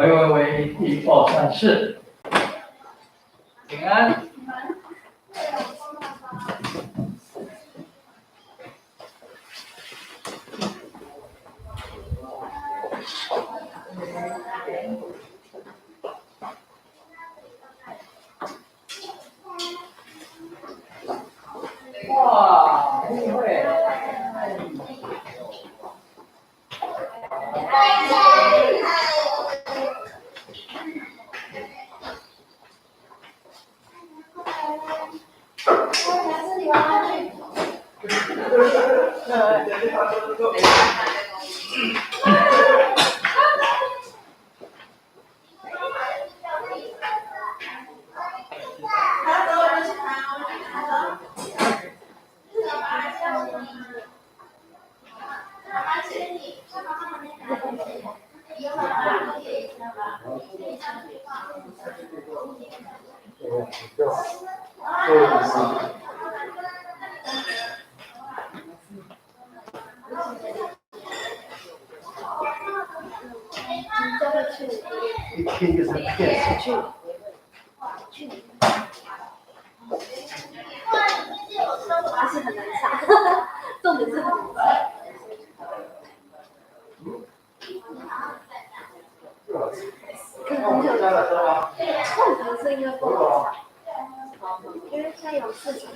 喂，地报三事，平安。哇，误会。还是很难唱，重点是很难唱。唱歌是因为不好唱，因为现在有市场，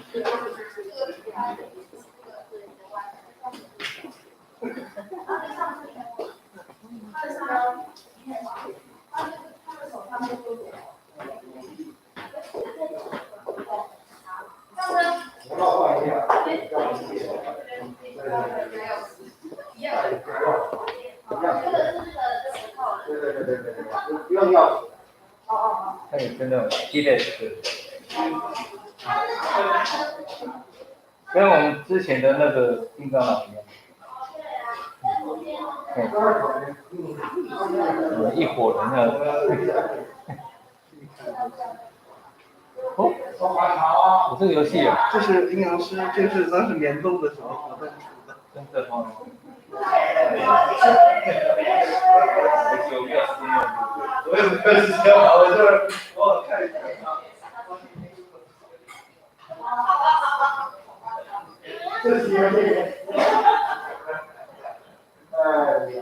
不用要。那你真的记得是，跟我们之前的那个金刚狼一样。一伙人的。哦，有这个游戏啊！这是阴阳师，这是当时联动的时候活动出的。真的吗？我也没有时间玩，我就是偶尔看一下。这几个妹哎呀。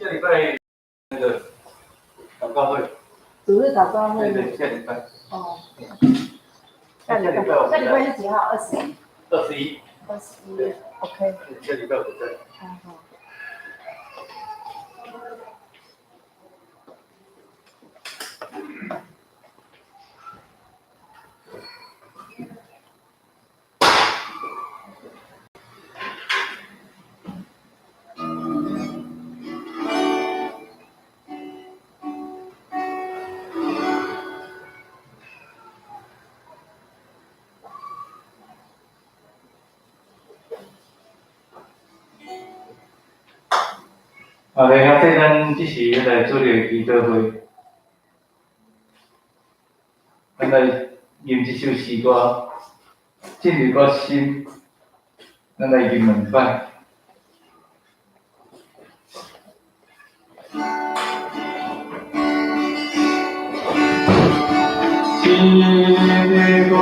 下礼拜那个祷告会，主日祷告会。对，下礼拜。哦。下礼拜是几号？21。21。21。OK。下礼拜我在。好。好嘞，啊，这咱即时来做个祈祷会，咱来吟一首诗歌，进入我心，咱来吟两摆。进入我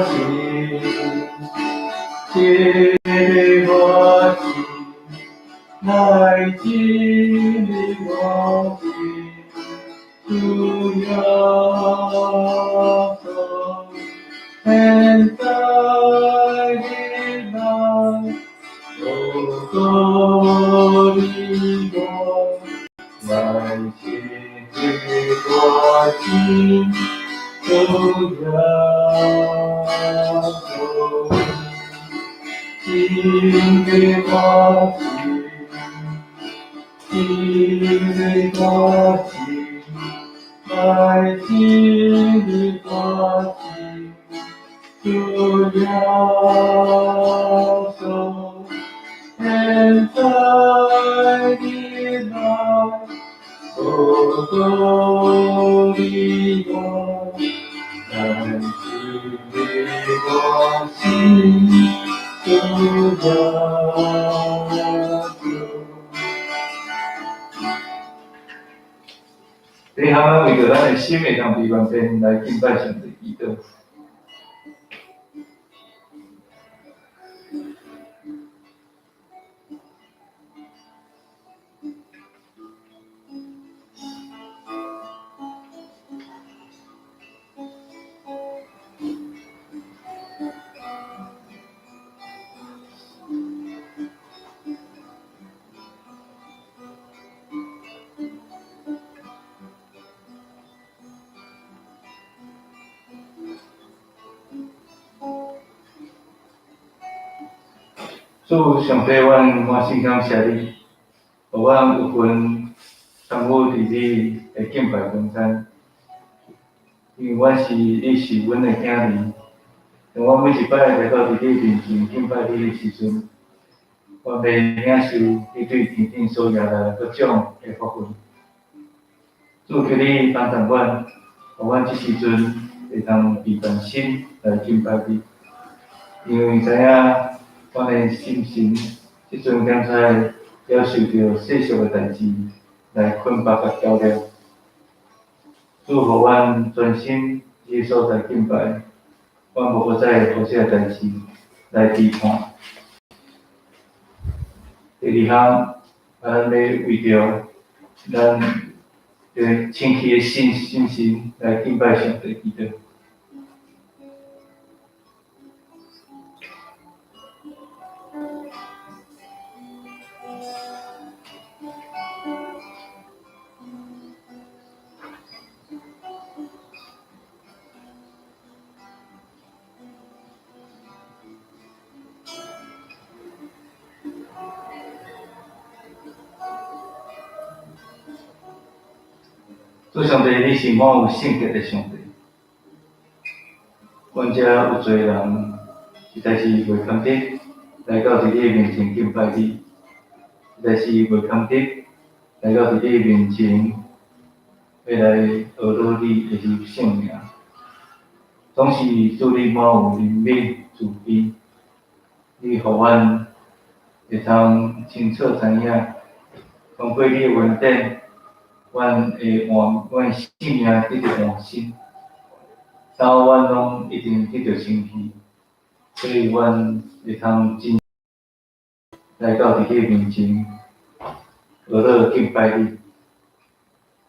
心，进入我心。来进入我心，主耶稣，现在的来，我的我，来进入我心，主耶稣，进入我心。进入我心，来进入我心，主耶稣，现在的来，我的我，来进入我心，主耶稣。这项为着咱的心会当伫万边来敬拜上帝祈祷。主上帝，阮满心感谢你，互阮有份参与伫你的敬拜中间，因为阮是你是阮的囝儿，当我每一摆来到伫你面前敬拜你的时阵，我袂领受你对天顶所压来各种的福分。主求你帮助阮，互阮即时阵会当备全心来敬拜你，因为知影。阮的心神，即阵刚才了受到世俗的代志来困绑甲搅了。主互阮专心即个所在敬拜，阮无再互这个代志来批判。第二项，咱要为着咱对清气的心神来敬拜上帝祈祷。主上帝，你是满有圣洁的上帝。阮遮有侪人实在是袂堪得来到伫你面前敬拜你，实在是袂堪得来到伫你面前，要来学讨你的圣名。总是祝你满有怜悯慈悲，你互阮会通清楚知影，通过你的恩典，阮生命得到换新，然后阮拢一定得到清气，所以阮会通真来到伫你面前，学讨敬拜你。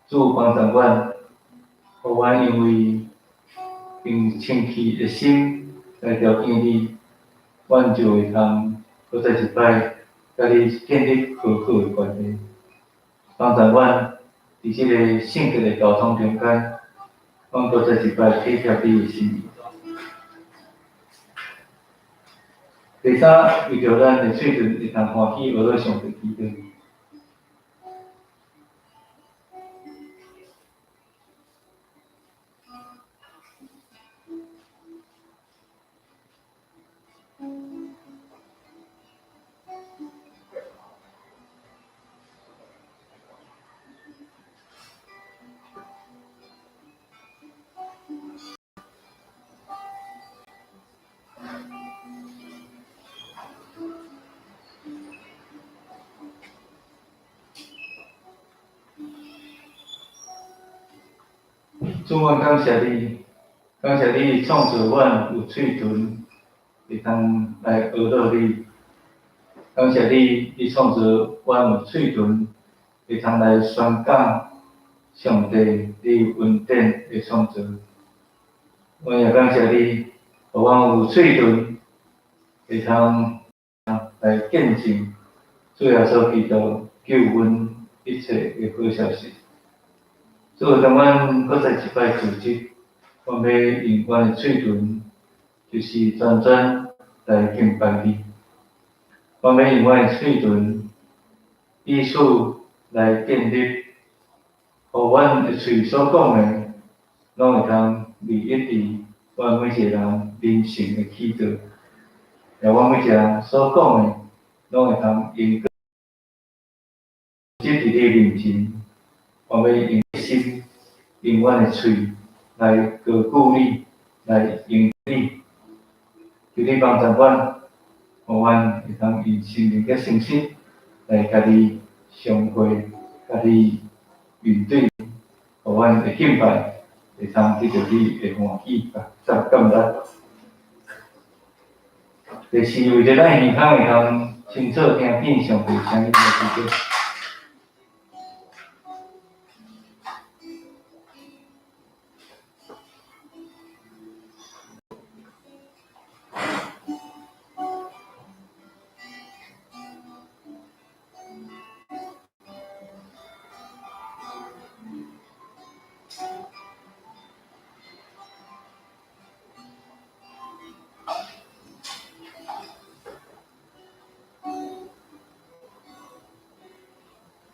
主帮助阮，互阮因为用清气的心来条件你，阮就会通搁再一摆甲你建立好好的关系。帮助阮伫即个圣洁的交通中间，阮搁再一摆体贴你的心意。第三，为着咱的嘴唇会通欢喜学讨上帝祈祷。主，阮感谢你，感谢你创造阮有嘴唇，会通来学讨你。感谢你，你创造阮有嘴唇，会通来宣讲上帝你恩典的创造。阮也感谢你，互阮有嘴唇，会通来见证主耶稣基督救阮一切的好消息。所以当阮搁再一摆组织，阮要用阮的嘴唇，就是专专来敬拜你。阮要用阮的嘴唇，以此来建立，互阮的嘴所讲的，拢会通利益伫阮每一个人人生的起导。也阮每一个人所讲的，拢会通因即伫你面前，阮要用心。用阮的嘴来高举你，来迎你，求你帮助阮，互阮会通用心灵甲诚实来甲你相会，甲你面对，互阮的敬拜会通得到你的欢喜感恩。第四，为着咱耳孔会通清楚听见上帝声音的祈祷。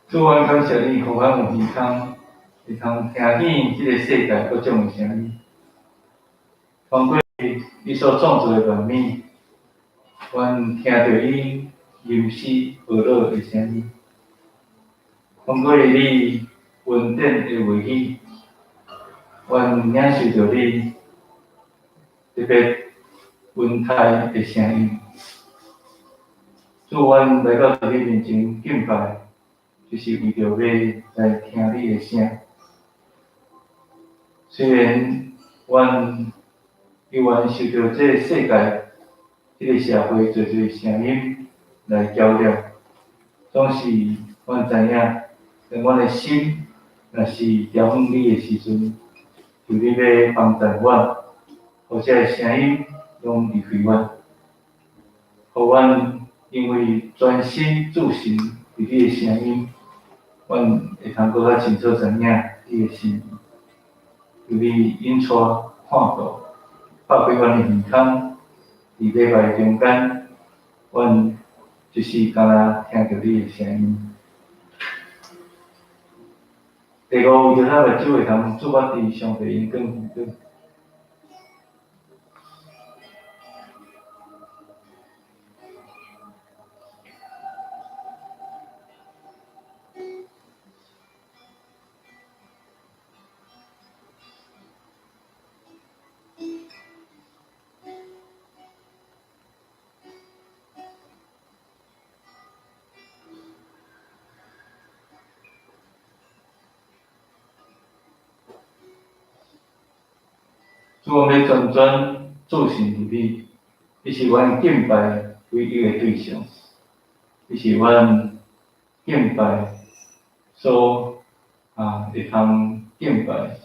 主，阮感谢你，互阮有耳孔，会通听见即个世界各种的声音。通过你所创造的万物，阮听到你吟诗学讨的声音。通过你恩典的话语，阮领受到你特别温台的声音。主，阮来到你面前敬拜，就是为着要来听你的声。虽然阮依然受到这个世界、这个社会侪声音来搅扰，总是阮知影，当阮的心若是调向你的时阵，就你要帮助阮，互这个声音拢离开阮，互阮因为专心注心伫你的声音，阮会通搁较清楚知影你的心意。求你引带看道，拍开阮的耳孔，伫礼拜中间，阮就是敢若听到你的声音。第五，为着咱目睭会通注目伫上帝恩典里底。主我们全做神伫你，你是阮敬拜唯一的对象，你是阮敬拜所会通敬拜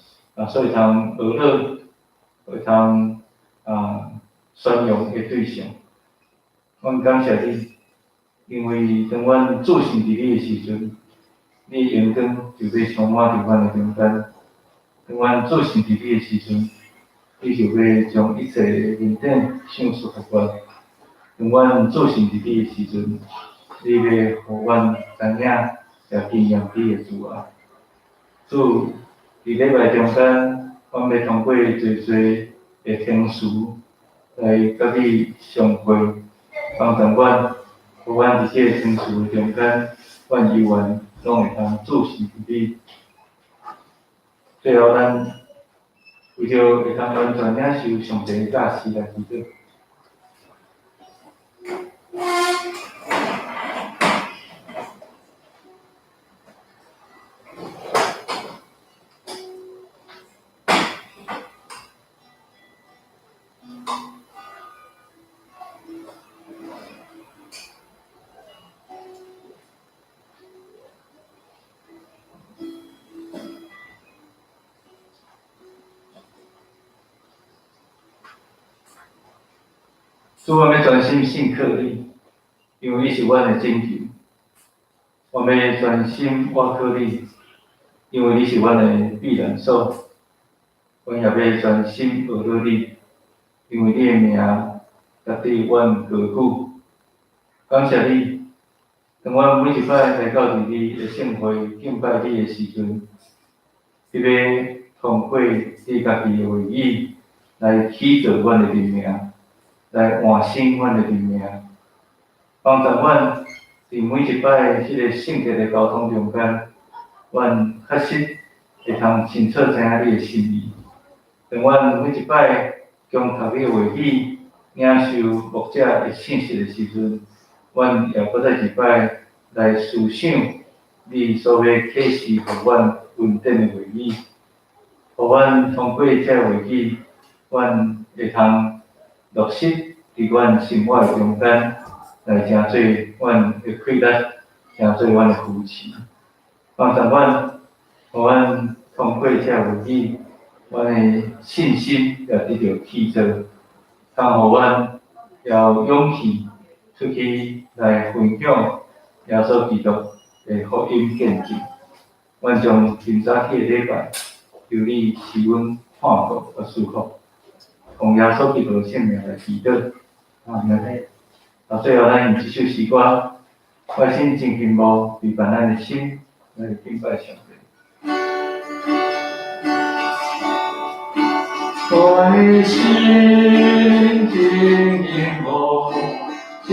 所会通学乐，会通宣扬的对象。阮感谢你，因为当阮做神伫你的时阵，你阳光就要充满伫阮的中间。当阮做神伫你的时阵，你就要将一切的恩典赏赐互阮。当阮做神伫你的时阵，你要互阮知影也经验你的主啊。主伫礼拜中间，阮要通过侪的天使来甲你相会，帮助阮，互阮伫这个天使的中间，阮永远拢会通做神伫你。最后，咱为着会通完全领受上帝的教示来祈祷。主，我们专心信靠你，因为你是阮的拯救。我们专心倚靠你，因为你是阮的避难所。阮也要专心学乐你，因为你的名值得阮高举。感谢你，当阮每一摆来到你的圣会敬拜你的时阵，你要通过你家己的话语来启造阮的人命。来换新阮的人命，帮助阮伫每一摆即个圣洁的交通中间，阮确实会通清楚知影你的心意。当阮每一摆将读你的话语，领受牧者的信息的时阵，阮也搁再一摆来思想你所要启示互阮恩典的话语，互阮通过这话语，阮会通落实伫阮生活的中间，来成做阮的快乐，成做阮的福气。帮助阮，互阮通过这话语，阮的信心也得到提升，通互阮有勇气出去来分享耶稣基督的福音见证。阮将今早起的礼拜，求你赐阮看顾和祝福，奉耶稣基督的圣名来祈祷。最后，咱用一首诗歌，我心真幸福，陪伴咱的心来敬拜上帝。我的心真幸福，真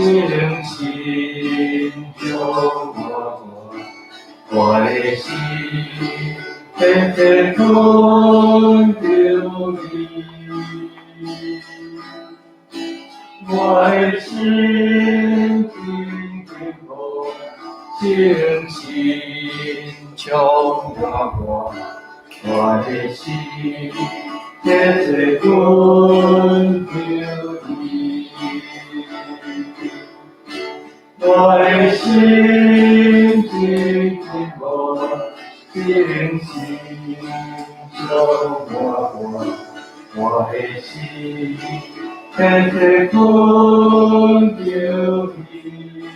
心中我的心天天困着你。我的心真幸福，真心充满我的心天天困着你。我的心真幸福，真心充满我的心。天天困着你，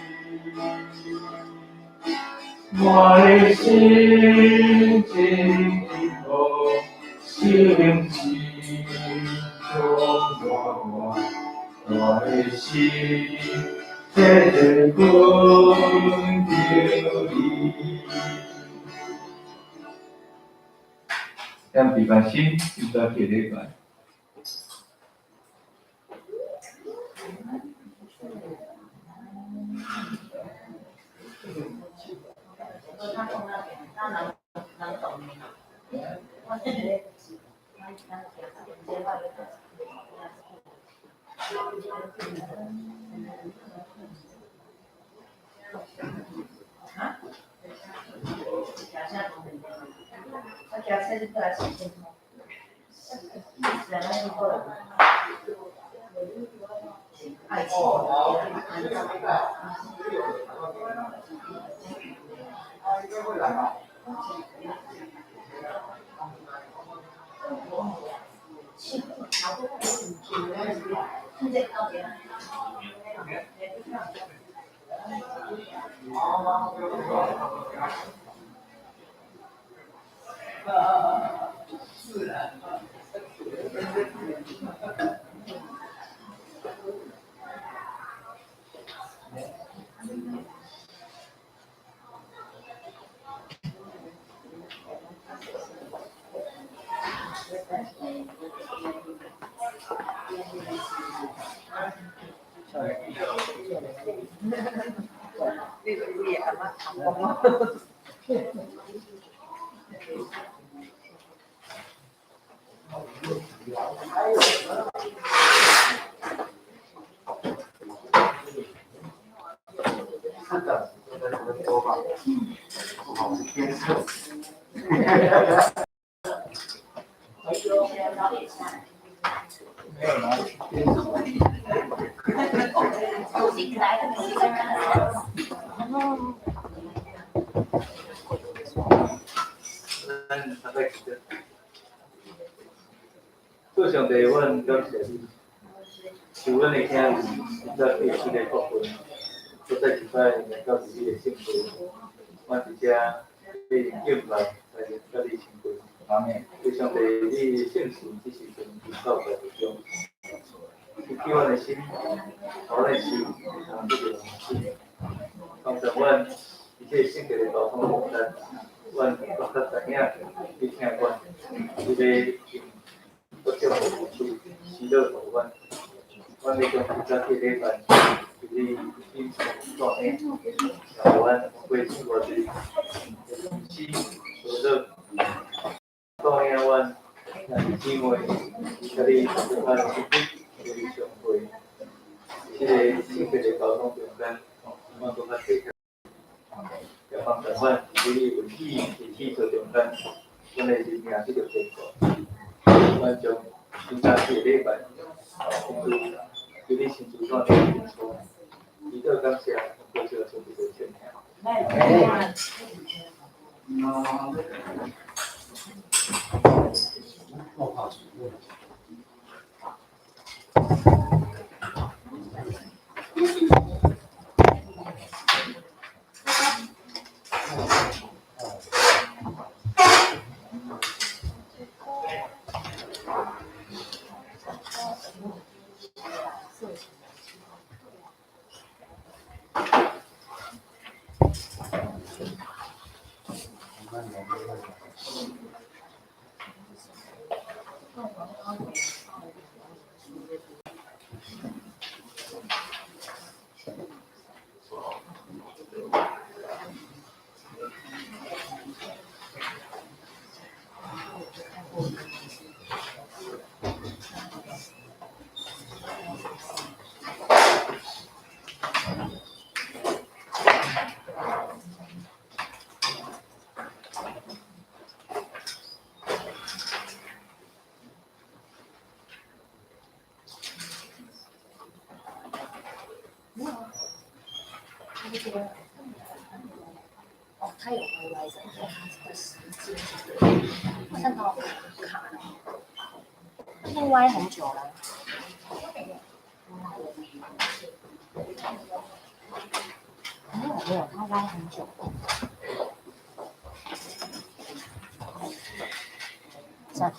我的心真幸福，真心充满我的心，天天困着你。咱陪伴心，应该给礼拜。นี่ก็เรียกว่าทำของเรา做上帝，阮感谢你，是阮的兄弟，实在对这个国份，实在是在能够自己的幸福，阮伫遮被敬拜，来甲你辛苦。阿妹，对上帝，你的圣事只是从伫教会中，你叫阮的心，我的心，通这个心，帮助阮一切圣洁的交通负担，阮各个知影，你听阮，你要。我叫我去喜乐台湾，阮要将这个礼拜，就是今昨天，台湾过去我的喜和乐，当然阮也是姊妹，甲你咱一起互你相会，这个性别的交通中间，阮都较体贴，也帮助阮伫你文体是汽车中间，阮的人命这个结果。阮将今仔日礼拜，对你新主段的演出，伊个感谢，多谢兄弟的献上。哦，他有回来的，他的时间，好像刚好卡了，已经歪很久了。没有，他歪很久了。这样。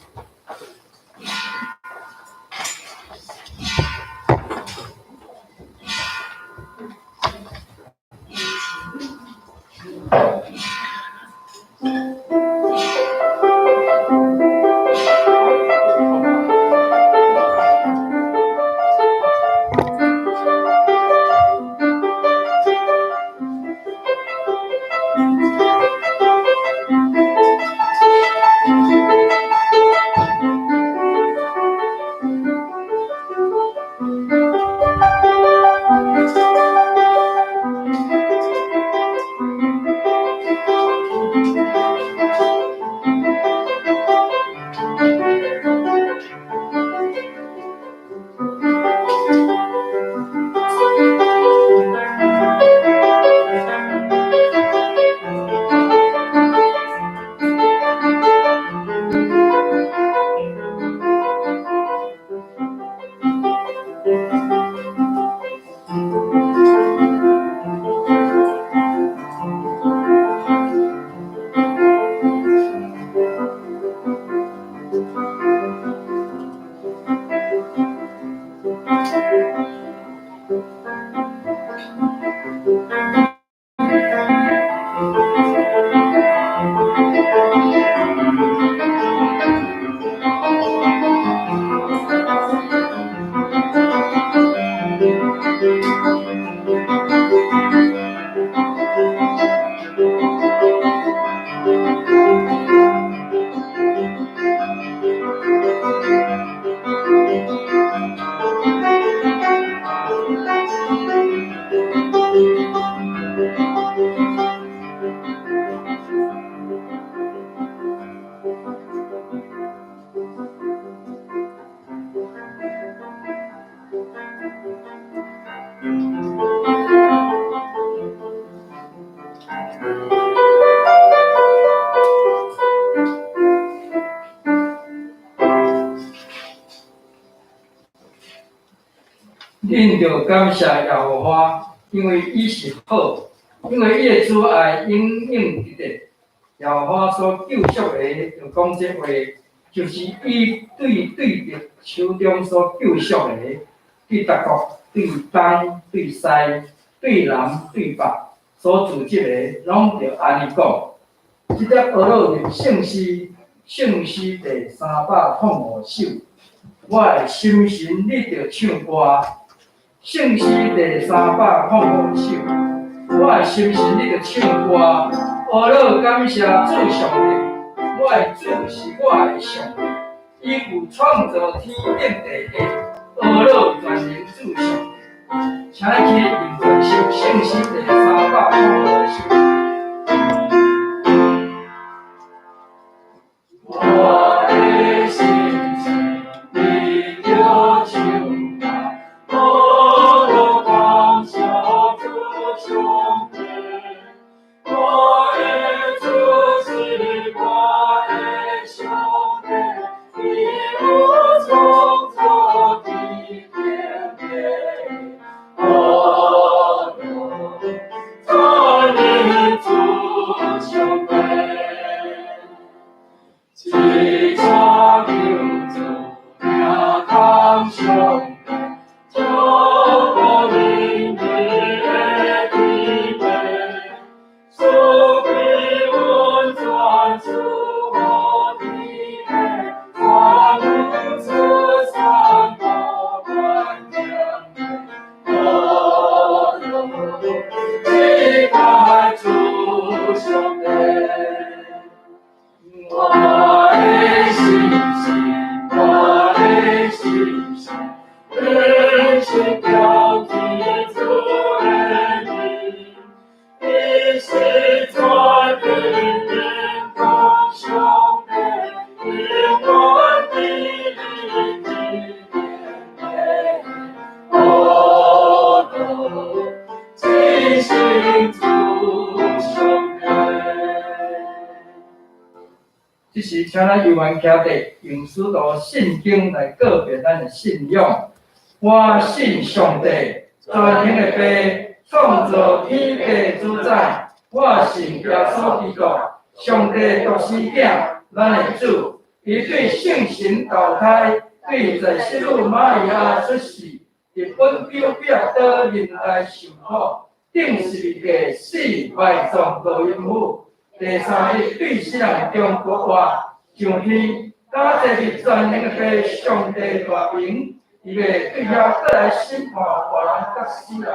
恁着感谢耶和华，因为伊是好，因为伊的慈爱永永直直。耶和华所救赎的，就讲这话，就是伊对着手中所救赎的，对各国、对东、对西、对南、对北所组织的，拢着安尼讲。即只俄罗的圣诗第385首，我的心神你着唱歌。圣诗第385首，我的心神你着唱歌。俄罗感谢主上帝，我的主是我的上帝，伊有创造天顶地下，俄罗全能主上帝。请去认真首圣诗第385首。我的心神你着唱歌。我的感谢主上帝，我的主是我的上帝，伊有创造天顶地下，我全能主上帝，一切救助名堂上帝。这时，请咱犹原徛地，用许多圣经来告别咱的信仰。我信上帝，全能的父，创造天地主宰。我信耶稣基督，上帝独生囝，咱的主。伊对圣神投胎，对在西路玛利亚出世，日本表倒人来受苦，定是第死埋葬高阴府。第3日对世人中国话上天，感谢你全能的父上帝大名，伊要对遐过来审判活人甲死人。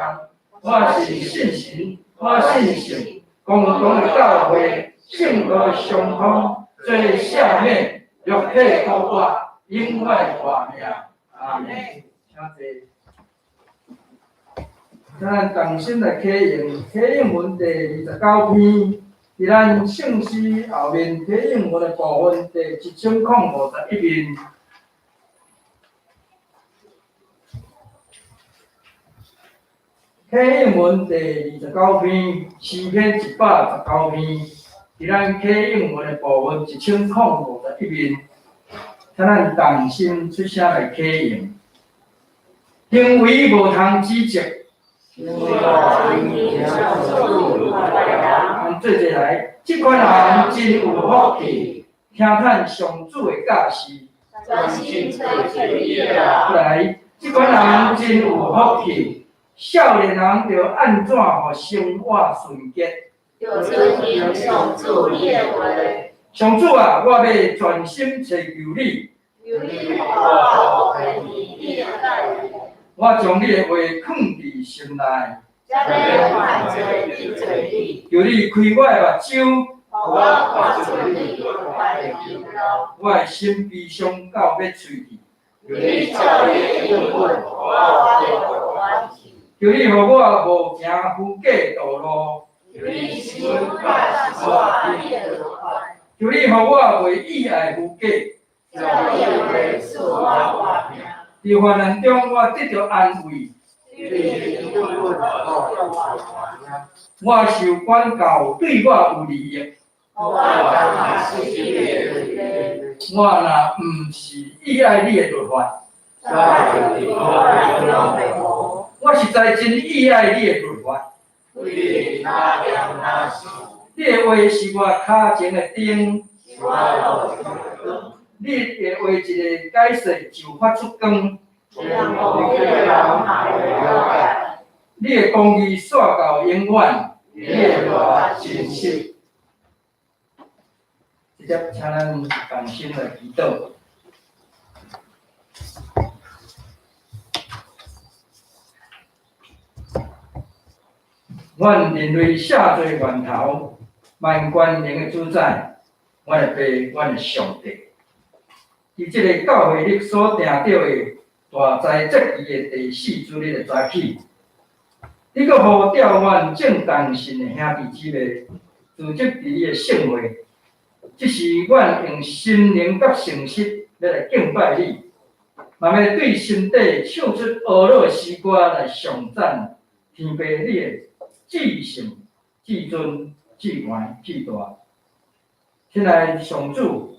我是信神，我信神，共同的教会，圣和相通，做赦免，肉体高我，永远活命。阿门。请坐。咱重新来启应文第29篇。伫咱圣诗后面启应文的部分第1051面，启应文第29篇，诗篇119篇，伫咱启应文的部分1051面，请咱同心出声来启应。行为无通指责。做一来，这款人真有福气，听叹上主的教示。专心吹吹叶啊！来，这款人真有福气，少年人着安怎互生活顺捷？有遵行上主列为。上主啊，我要全心寻求你。有你话为你列代。我将你的话藏伫心内。将你还做你嘴里。求你开我的目睭。我看出你快的引导。我的心悲伤到要喙齿。你教你英文，我有关系。求你互我无行虚假道路。求你心快是我列的快。求你互我袂意爱虚假。叫你为是我话命。伫患难中我得到安慰。我受管教对我有利益。我若毋是意爱你的律法，我实在真意爱你的律法。你的话是我脚前的灯，你的话一个解释就发出光。你的公义线到永远，你的话真实。直接请咱同心来祈祷。阮人类下罪源头，万权能的主宰，阮的爸，阮的上帝。伫即个教会里所定着的大灾节期的第4主日的早起，你阁呼召阮正当信的兄弟姊妹，组织伫你的圣会。这是阮用心灵甲诚实要来敬拜你，嘛要对心底唱出俄罗斯歌来颂赞天父你的至圣、至尊、至宽、至大。亲爱的上主，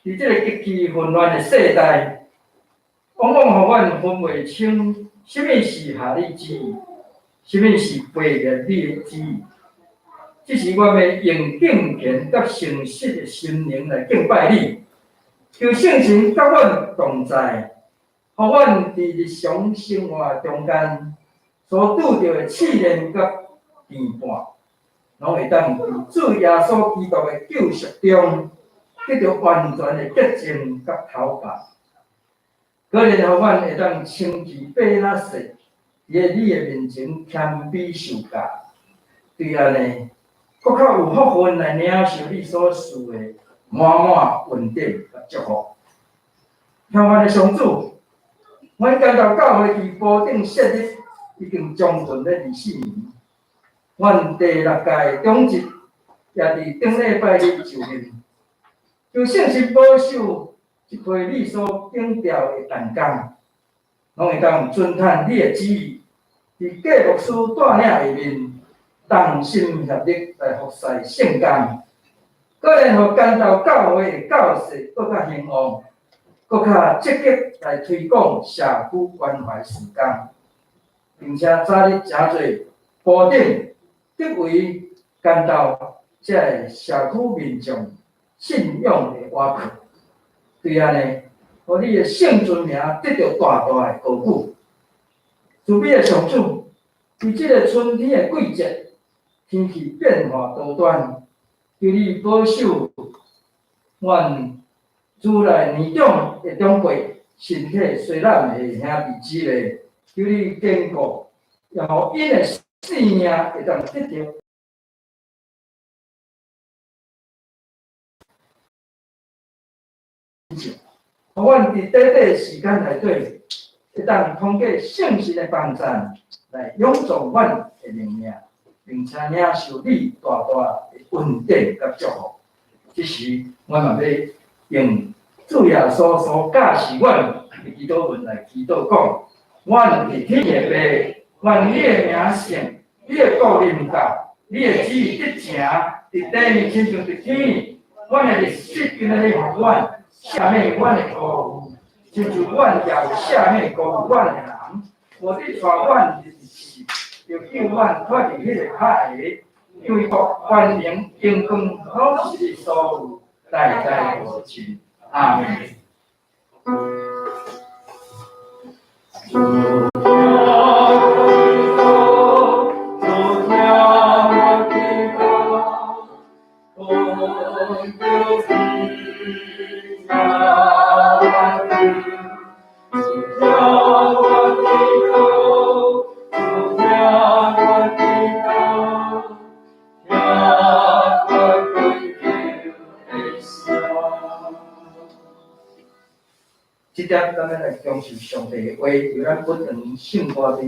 伫这个极其混乱的世代，往往互阮分袂清什么是下你旨意，什么是背逆你的旨意。这是我要用敬虔甲诚实的心灵来敬拜你，求圣神甲阮同在，互阮伫日常生活中间所拄着的试炼甲变叛，拢会当伫主耶稣基督的救赎中得到完全的洁净甲头发。可怜互阮会当清其背那势，伫你的面前谦卑受教，对安尼。搁较有福分来领受你所赐的满满稳定甲祝福。听我的上主，阮感到教会伫保定设立已经将近了24年，阮第6届中职也伫顶礼拜日就任，求圣神保守一批你所警调的同工，拢会当遵探你的旨意，伫各牧师带领下面。同心协力来服侍圣工，个人互干到教会的教士更较兴旺，更较积极来推广社区关怀事工，并且早日诚侪保定得为干到这个社区民众信仰的瓦靠。对安尼，互你的圣尊名得到大大的高举。慈悲的上主，伫这个春天的季节。天气变化多端，求你保守阮厝内年长的长辈身体衰烂的兄弟姊妹，求你坚固，也互因的生命会当得到。互阮伫短短时间内底，会当通过圣神的帮助来永助阮的灵命。并且领受你大大的稳定甲祝福。这时，我嘛要用主耶稣所教示阮的祈祷文来祈祷讲：阮是天的爸，愿你的名圣，你的国临到，你的旨意得成，伫地面亲像伫天。阮的日子今日互阮，赦免阮的错误，亲像阮也有写迄个鼓阮的人，我伫带阮日时，就叫阮脱离迄个海个，因为繁荣荣光好是所有代代无尽。阿门。这点咱们来享受上帝的话，由咱不能圣歌的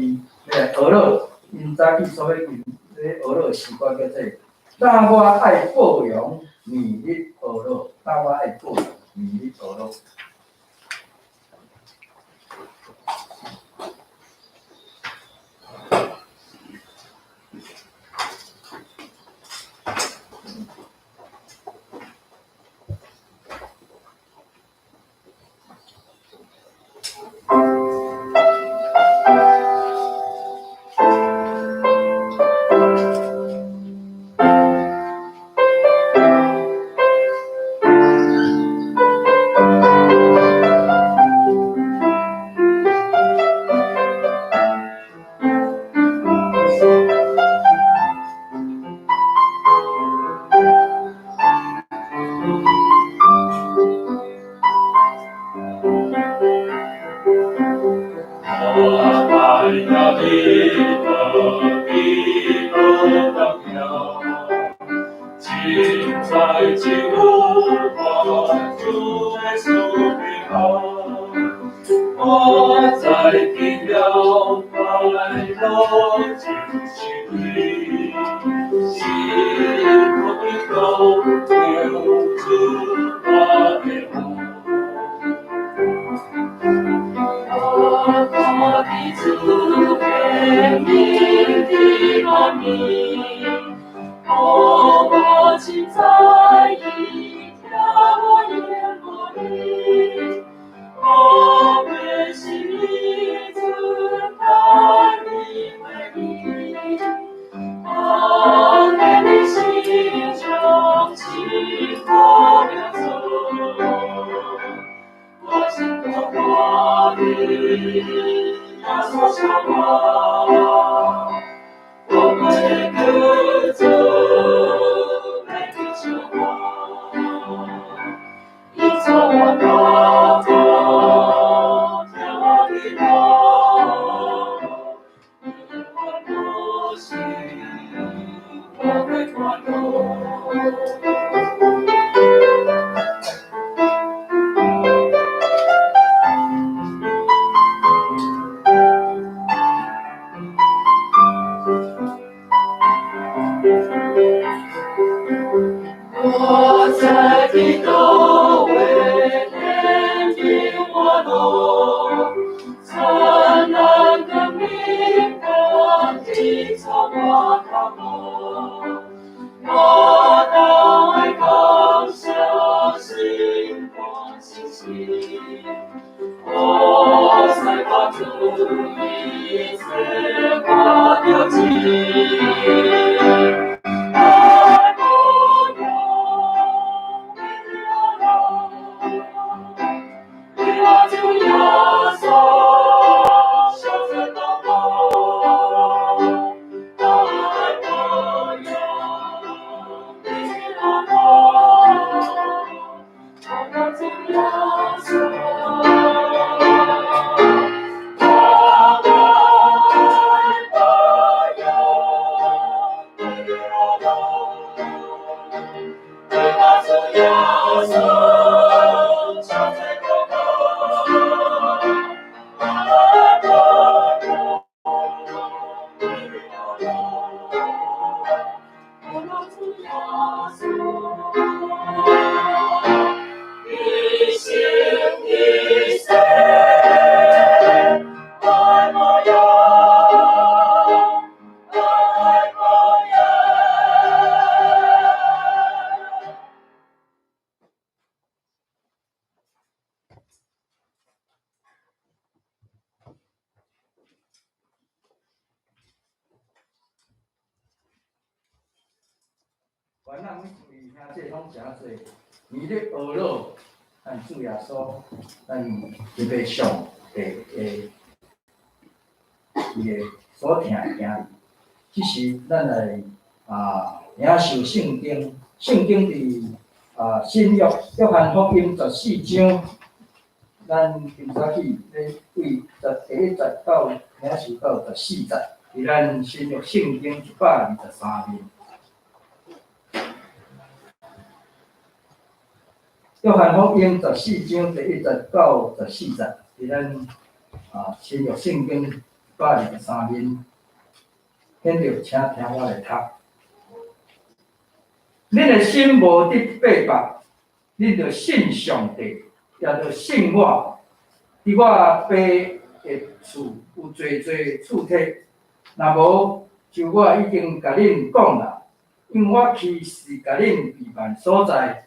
来学乐，因早起所要吟这学乐诗歌叫做“那我爱报扬弥日学乐”，那我爱报扬弥日学乐。原来每一位兄弟拢诚济，而咧学老，咱主耶稣，咱特别上伊个所听的经，即是咱来领受圣经，圣经伫新约约翰福音14章，咱今早起咧为第1节到领受到14节，伫咱新约圣经123面。约翰福音14章第1节到14节，伫咱新约圣经123面，显着请听我来读。恁的心无伫背白，恁着信上帝，也着信我。伫我爸的厝有侪侪厝体，若无就我已经甲恁讲啦，因为我去是甲恁备办所在。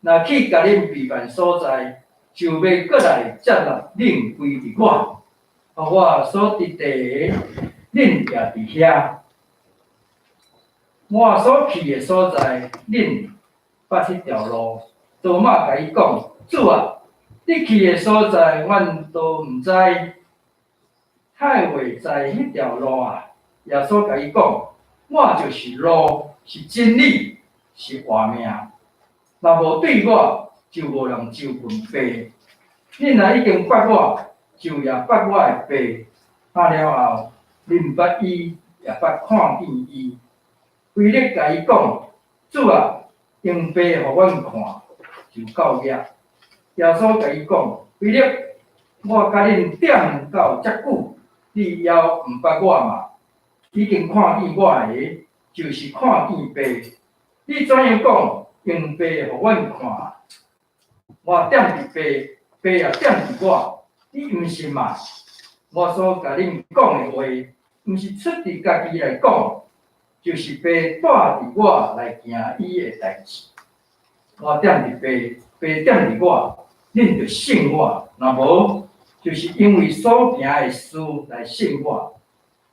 若去甲恁备办所在，就要过来接纳恁归伫我，我所伫地，恁也伫遐。我所去的所在，恁捌迄条路。多马甲伊讲：主啊，你去的所在，阮都毋知，太袂在迄条路啊。耶稣甲伊讲：我就是路，是真理，是活命。若无对我，就无人就近爸。恁若已经捌我，就也捌我的爸。了后，恁毋捌伊，也捌看见伊。腓力甲伊讲：主啊，用爸互阮看，就够额。耶稣甲伊讲：腓力，我甲恁踮到遮久，你还毋捌我嘛？已经看见我的，就是看见爸。你怎样讲用爸互阮看？我踮伫爸，爸也踮伫我，你毋信嘛？我所甲恁讲的话，毋是出伫家己来讲。就是爸带伫我来行伊的代志，我踮伫爸，爸踮伫我，恁着信我。若无，就是因为所行的事来信我。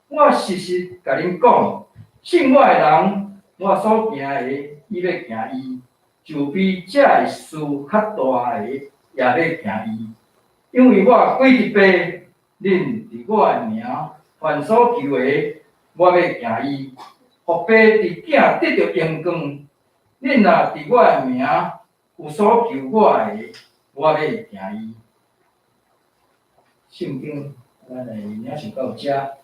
我实实甲恁讲，信我的人，我所行的，伊要行伊，就比遮的事较大的，也要行伊。因为我归伫爸，恁伫我的名，凡所求的，我要行伊。互爸伫囝得着荣光，恁若伫我的名有所求我的，我要行伊。圣经咱来领受到遮。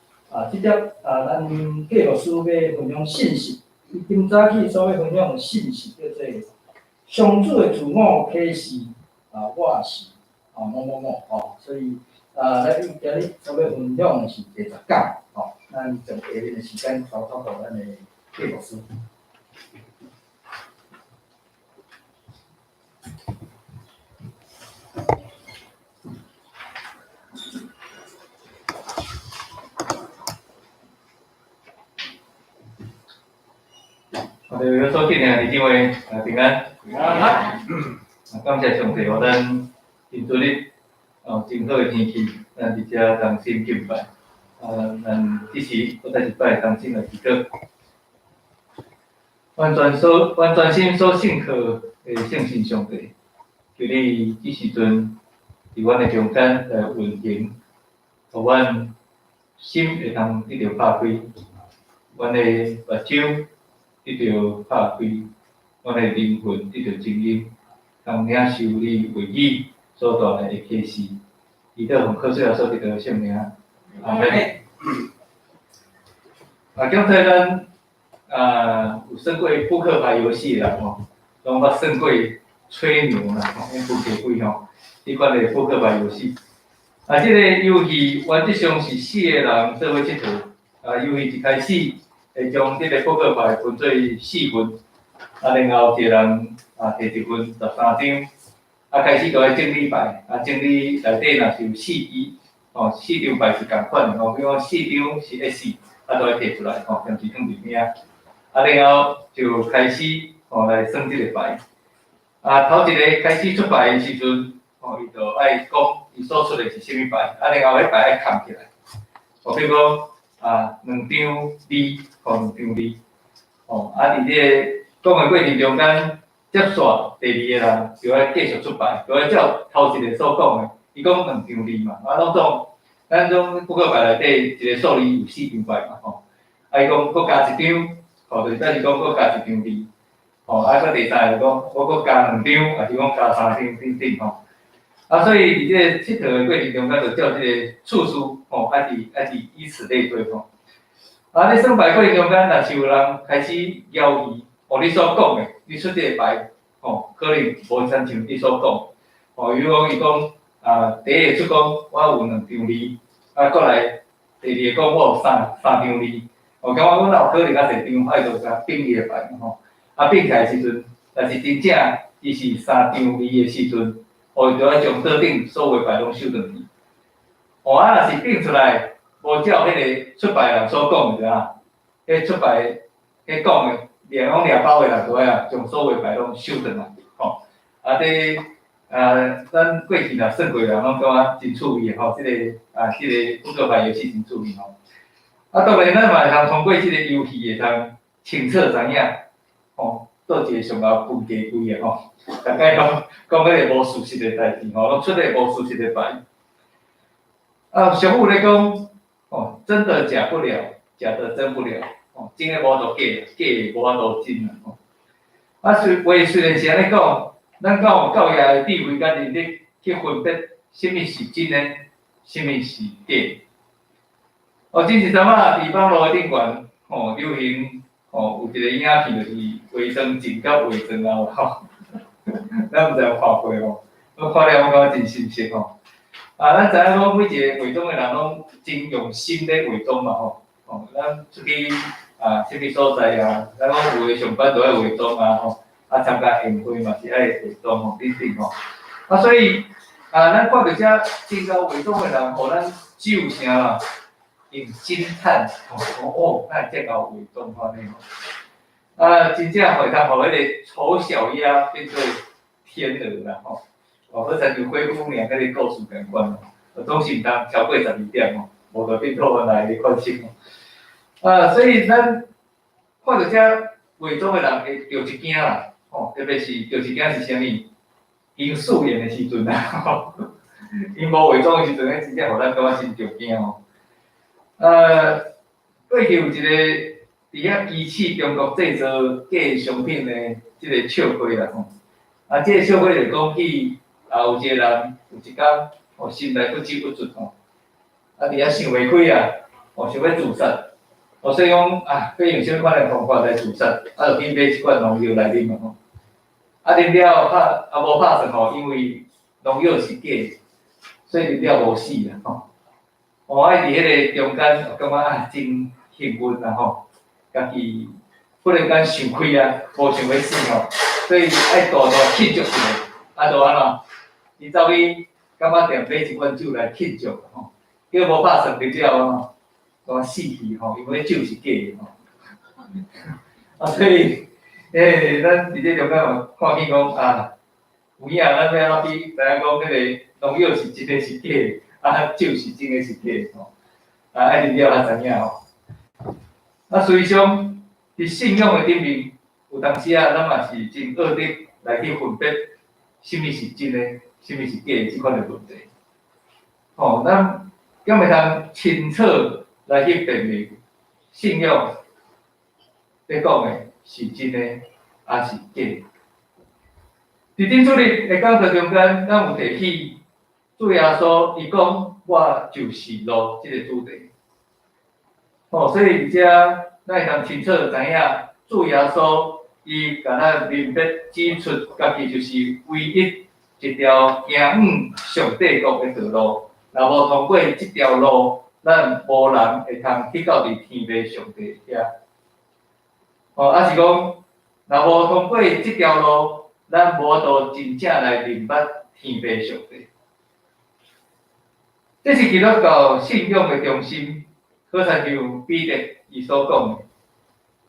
即则咱继续师要分享信息。伊今早起所要分享的信息叫做上主的自我启示。我是某某某所以咱今日所要分享的是第10讲咱从下面的时间交到咱的谢老师。我哋要所见嘅弟兄妹平安。平安。感谢上帝，互咱今主日真好嘅天气，咱伫遮同心敬拜。咱即时我再一摆同心来祈祷。完全心所信靠的圣神上帝，求你即时阵伫阮的中间来运行，互阮心会通得到拍开，阮的目睭得到拍开，阮的灵魂得到精英，通领受你话语所带来的启示，祈祷奉靠主耶稣得到圣名。阿门。刚才咱有算过扑克牌游戏啦吼，拢捌算过吹牛啦，卜家鬼吼，迄款的扑克牌游戏。即个游戏原则上是4个人做伙佚佗。游戏一开始会将即个扑克牌分做4份，然后一个人摕1份13张，开始就要整理牌，整理内底若是有4支，4张牌是共款的比如讲4张是 S， 都要摕出来将一放伫边然后就开始来算即个牌。头一个开始出牌的时阵，伊就爱讲伊所出的是啥物牌，然后迄牌爱扛起来。比如讲2张2，2张2。伫即个讲的过程中间，接续第二个人就要继续出牌，就要照头一个所讲的，伊讲2张字嘛，拢总咱种扑克牌内底一个数字有4张牌嘛吼，伊讲搁加1张，就是表示讲搁加1张字，搁第三个就讲我搁加2张，还是讲加3张等等吼。所以伫这个佚佗的过程中间，就照这个次数还是以此类推吼。你算牌过程中间，若是有人开始犹豫，你所讲的，你出这个牌，可能无亲像你所讲，比如讲伊讲第一个出讲我有2张字，过来第二个讲我有三张字，感觉我若有可能较侪张，就甲并伊个牌吼，并起来时阵，但是真正伊是3张字的时阵，就要将桌顶所有牌拢收转去。若是并出来，无照迄个出牌人所讲的啊，迄出牌迄讲的，掠包的人就要将所有牌拢收转来，咱过去若算过人拢感觉真趣味吼，即个扑克牌游戏真趣味吼。当然咱嘛会通通过即个游戏会通清楚知影，倒一个上后分家规个吼，大概讲迄个无事实的代志吼，拢出个无事实的牌。俗语咧讲，真的假不了，假的真不了，真的无就假，假的无法度真啦吼。虽然是安尼讲，咱敢有教育的智慧甲能力去分别什么是真的，什么是假。前一阵仔伫网络顶悬，流行有一个影片，就是伪装前甲伪装后吼，咱毋知有看过无？我看了我感觉真新鲜吼。咱知影讲每一个伪装的人拢真用心咧伪装嘛吼，咱出去什么所在啊，咱讲有诶上班就爱伪装啊吼，参加宴会嘛是爱伪装吼，等等吼。所以咱看到遮真够伪装的人，互咱掌声啦，用惊叹咱真够伪装法呢吼。真正会当互迄个丑小鸭变做天鹅啦吼。好像像灰姑娘迄个故事共款咯，总是毋通超过12点吼，无就变做来的款式吼。所以咱看到遮伪装的人会着一惊啦，特别是着一惊是啥物？因素颜的时阵啦，吼，因无伪装的时阵，真正互咱感觉真着惊吼。过去有一个伫遐机器中国制造假商品的即个笑话啦吼，即个笑话就讲起。有一个人有一天，心内不知不觉吼，伫遐想袂开想要自杀，所以讲要用啥物款的方法来自杀，就去买一罐农药来啉吼。啉了无拍算吼，因为农药是假的，所以啉了无死啦吼。伫迄个中间，感觉真幸运啦吼，家己忽然间想开无想要死吼，所以爱大庆祝一下，就安怎？伊走去柑仔店买一罐酒来庆祝吼，结果无拍算啉了讲死去吼，因为酒是假的吼。所以咱伫这中间嘛看见讲有影咱要安怎去知影讲迄个农药是真的是假的，酒是真的是假的吼。爱啉了才知影吼。实际上伫信仰的顶面，有当时咱嘛是真恶劣来去分别什么是真的。什么是假的？即款的问题，咱敢会通清楚来去辨别信仰咧讲的是真的还是假的？伫顶出日的讲座中间，咱有提起主耶稣伊讲我就是路即个主题，所以伫遮咱会通清楚知影主耶稣伊甲咱明白指出家己就是唯一。一条行往上帝国的道路，若无通过即条路，咱无人会通去到伫天父上帝遐。是讲，若无通过即条路，咱无法度真正来明白天父上帝。这是基督教信仰的中心，好像彼得伊所讲的，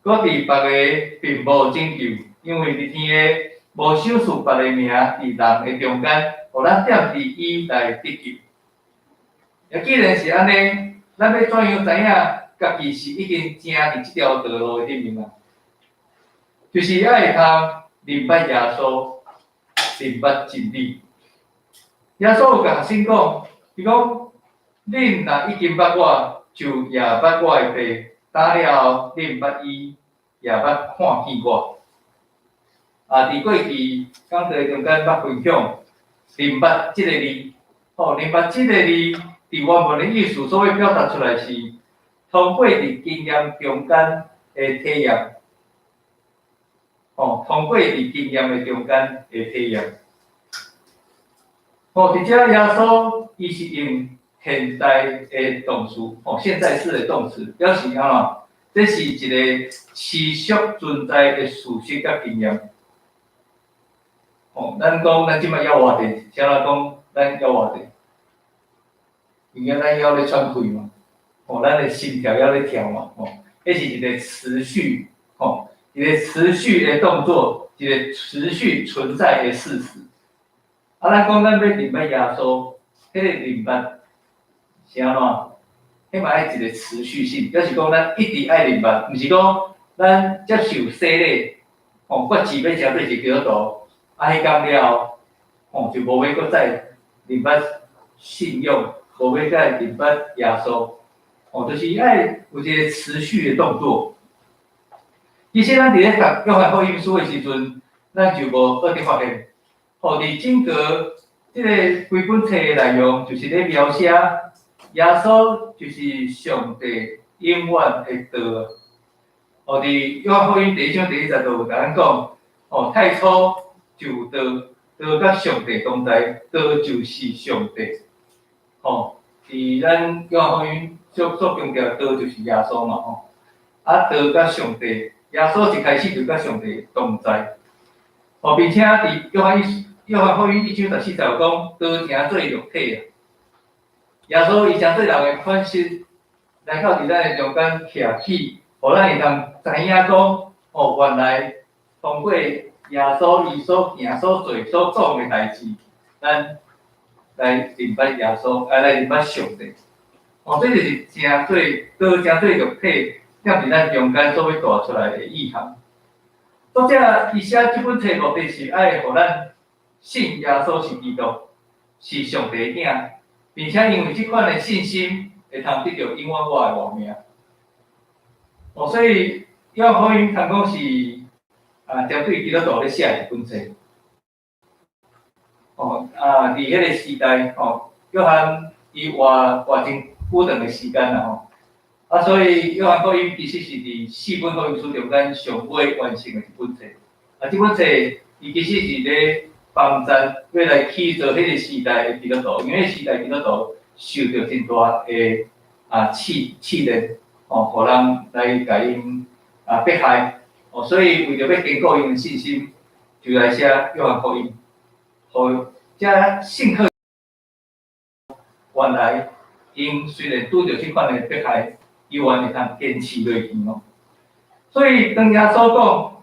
搁伫别个并无拯救，因为伫天个。无想述别个名伫人的中间，互咱踮伫伊来得救。既然是安尼，咱要怎样知影家己是已经行伫即条道路的顶面啊？就是爱通明白耶稣，明白真理。耶稣有甲学生讲，伊讲，恁若已经捌我，就也捌我的爸。打了，恁捌伊，也捌看见我。伫过去讲座中间捌分享，恁捌即个字，恁捌即个字，伫原文的意思所要表达出来是，通过伫经验中间的体验，通过伫经验的中间的体验。伫遮耶稣伊是用现在的动词，现在式的动词，表示安怎？这是一个持续存在的事实甲经验。咱讲咱即摆枵活地，啥人讲咱枵活地？因为咱枵咧喘气嘛，咱的心跳枵咧跳嘛，迄是一个持续，一个持续的动作，一个持续存在的事实。咱讲咱要明白耶稣，迄个明白是安怎？迄嘛爱一个持续性，表示讲咱一直爱明白，毋是讲咱接受洗礼，决志要成做一基督徒，迄工了后，就无要搁再明白信用，无要再明白耶稣，就是爱有一个持续的动作。其实咱伫咧读约翰福音书的时阵，咱就无特别发现。伫整个即个规本册的内容，就是咧描写耶稣就是上帝永远的道。伫约翰福音第1章第10就有甲咱讲，太初就道，道甲上帝同在，道就是上帝。伫咱约翰福音所强调，道就是耶稣嘛，道甲上帝，耶稣一开始就甲上帝同在。并且伫约翰福音1章14节有讲，道成做肉体啊。耶稣伊成做人的款式，来到伫咱的中间徛起，互咱会通知影讲，原来通过耶稣伊所行所做所做的代志，咱来明白耶稣，来明白上帝。这就是成做道成做肉体，踮伫咱中间所要带出来的意涵。作者伊写这本册目的是爱互咱信耶稣是基督，是上帝的囝，并且因为这款的信心，会通得到永远我的活命。所以约翰福音通讲是针对基督徒咧写一本册。伫迄个时代，约翰伊活真久长的时间啦，所以约翰福音其实是伫4本福音书中间上尾完成的一本册。这本册伊其实是咧帮助要来去做迄个时代的基督徒，因为时代基督徒受到真大的试炼，互人来甲因迫害，所以为着要坚固因的信心，就来写约翰福音，互遮信客原来因虽然拄着即款的迫害，依然会通坚持落去哦。所以当耶稣讲，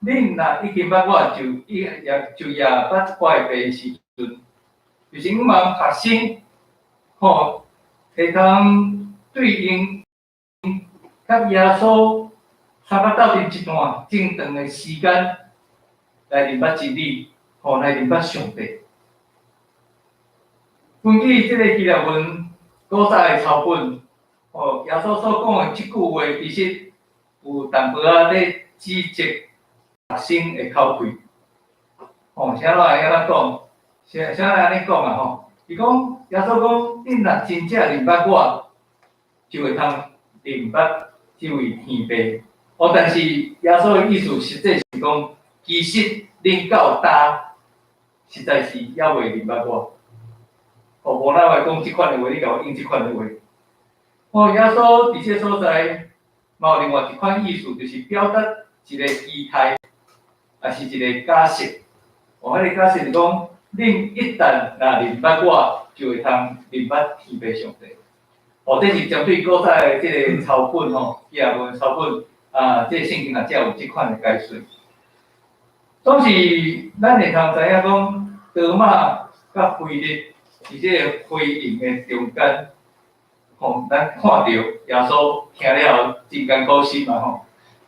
恁若已经捌我，就也捌我的爸时阵，就是阮望学生，会通对应甲耶稣差不多斗阵一段正长的时间，来明白真理，来明白上帝。根据这个希腊文古早的抄本，耶稣所讲的这句话，其实有淡薄仔咧指责学生的口气。啥来安怎讲？啥来安尼讲啊？伊讲耶稣讲，恁若真正明白我，就会通明白这位天父。但是耶稣的意思实际是讲，其实恁到今实在是还袂明白我。无咱来讲即款的话，你甲我用即款的话。耶稣伫这所在，嘛有另外一款意思，就是表达一个期待，也是一个假设。迄个假设是讲，恁一旦若明白我，就会通明白天父上帝。这是针对古早的即个抄本希腊文抄本即个圣经也才有即款的解说。总是咱会通知影讲，多马甲腓力。伫即个回应的中间，咱看到耶稣听了真艰苦心嘛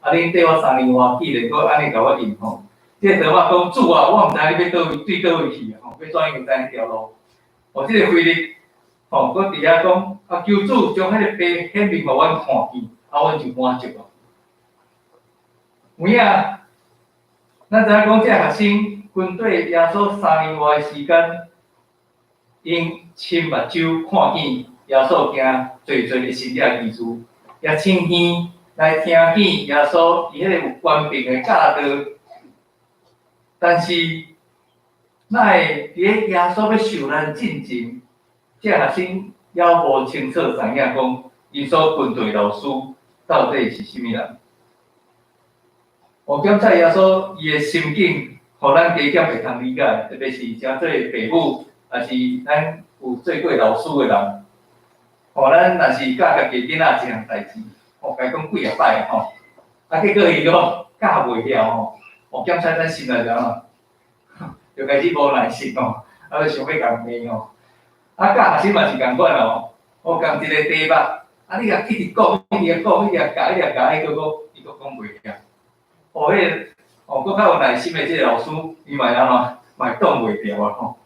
啊，恁缀我3年外，既然佫安尼甲我应吼，即个德妈讲主啊，我毋知你要倒位对倒位去啊，吼，要怎样有知条路？哦，即个菲力，吼，佫伫遐讲啊，求主将迄个病显明互阮看见，啊，阮就满足咯。有影，咱知影讲即个学生跟对耶稣3年外的时间，因亲目睭看见耶稣行最最的神迹奇事，也亲耳来听见耶稣伊迄个有权柄的教导。但是，哪会伫耶稣要受难进前，即个学生也无清楚知影讲，因所跟对老师到底是甚物人？我检测耶稣伊的心境，互咱加减会通理解，特别是诚做父母，也是咱有做过老师的人，吼，咱若是教家己囡仔即项代志，吼，甲伊讲几啊摆吼，啊，结果伊咯教袂了吼，吼，检测咱心内了，就开始无耐心吼，啊，就想要共骂吼，啊，教学生嘛是共款哦，我共一个题目，啊，你若一直讲，一直讲，一直教，伊佫讲袂了。哦，迄个哦，佫较有耐心的即个老师，伊嘛安怎，嘛挡袂牢啊吼。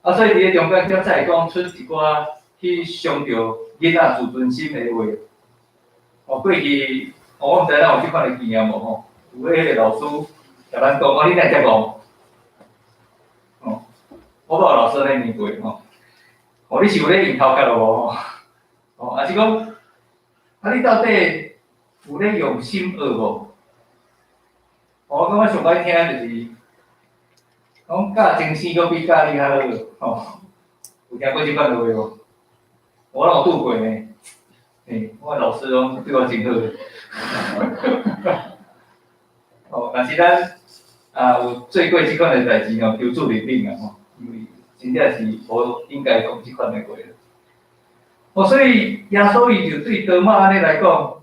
啊，所以伫咧中间，才会讲出一寡去伤着囡仔自尊心的话。哦，过去，我毋知咱有即款的经验无吼？有迄个老师甲咱讲，哦，你来接无？哦，我无老师咧问过吼。哦，你是有咧用头壳无吼？哦，还是讲，啊，你到底有咧用心学无？我感觉上歹听就是，讲教精生佫比教你较好，吼、有听过即款话无？我拢有拄过呢，我老师拢对我真好。哦，但是咱有做过即款的代志吼，求主怜悯啊吼，因为真正是无应该讲即款的话。哦，所以耶稣伊就对多马安尼来讲，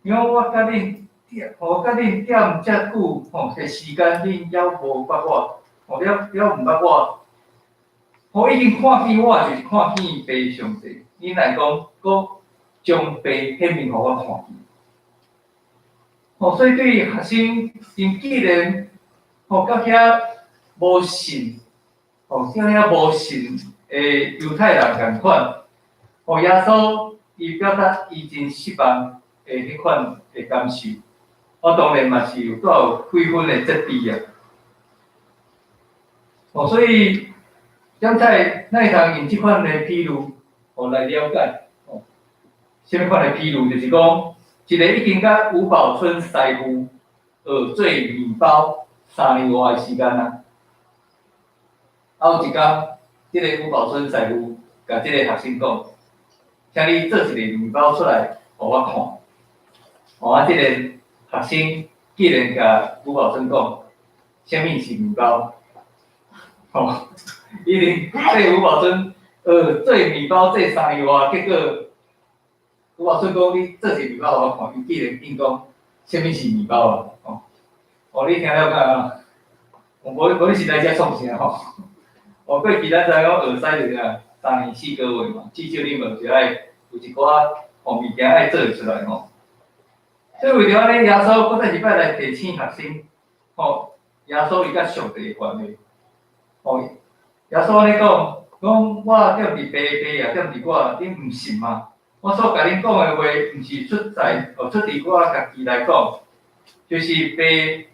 因为我甲恁。我甲恁踮遮久，吼，个时间恁还无捌我，吼，了毋捌我，吼，已经看见我，就是看见爸上帝。恁来讲，佫将爸显明互我看见。吼，所以对于学生，因既然吼到遐无信，吼到遐无信诶犹太人共款，吼耶稣伊表达伊真失望诶迄款诶感受。我当然嘛是有带有几分的责备啊。哦，所以现在咱会通用即款的比喻，来了解。哦，什么款的比喻？就是讲，一个已经甲吴宝春师傅学做面包3年外的时间啊。啊，有一天，即个吴宝春师傅甲即个学生讲，请你做一个面包出来，互我看。哦，啊，即个学生既然甲吴宝春讲，啥物是面包？吼，伊定对吴宝春做面包做3年外，结果吴宝春讲你做一面包互我看，伊既然应讲啥物是面包啊？哦，你听了解无你是来遮创啥吼？哦，过去咱知影学师就是3年4个月嘛，至少你无就爱有一寡物件爱做出来吼。所以为着安尼，耶稣搁再一摆来提醒学生，吼，耶稣伊甲上帝的关系，吼，耶稣安尼讲，讲我踮伫爸也踮伫我，恁毋信吗？我所甲恁讲的话，毋是出伫我家己来讲，就是爸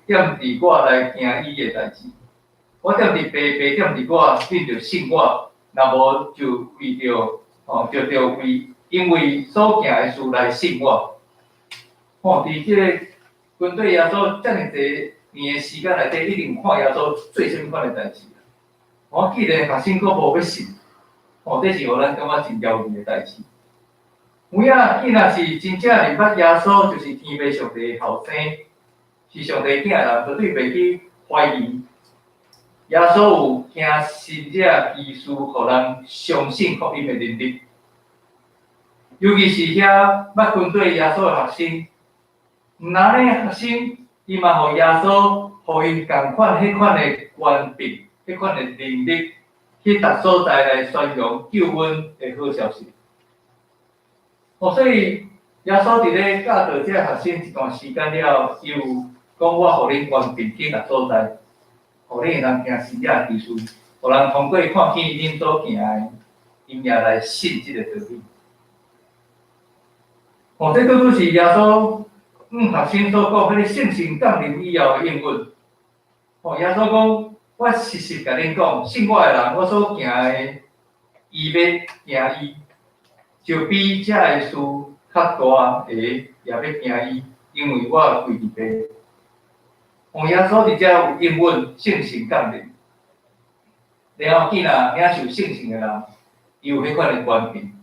踮伫我来行伊的代志。我踮伫爸踮伫我，恁就信我，若无就为着，就因为所行的事来信我。吼，伫即个军队耶稣遮尔济年的时间内底，一定看耶稣做啥物款的代志。我既然学生佫无要信，吼，这是互咱感觉真焦虑的代志。有影，伊若是真正认捌耶稣就是天父上帝的后生，是上帝囝人，绝对袂去怀疑耶稣有行神迹奇事，互人相信福音的能力。尤其是遐捌军队耶稣的学生。毋但呢，学生伊嘛互耶稣，互因共款迄款的权柄，迄款的能力，去逐所在来宣扬救恩的好消息。哦，所以耶稣伫咧教导这学生一段时间了，伊有讲我互恁关闭几个所在，互恁会当行神迹奇事，互人通过看见恁所行的，因也来信即个道理。这拄拄是耶稣学生所讲迄个圣神降临以后的应允。耶稣讲，我实实甲恁讲，信我的人，我所行的，伊要行伊，就比遮个事较大个也要行伊，因为我跪伫地。耶稣伫遮有应允圣神降临，然后见啊领受圣神的人，伊有迄款的权柄，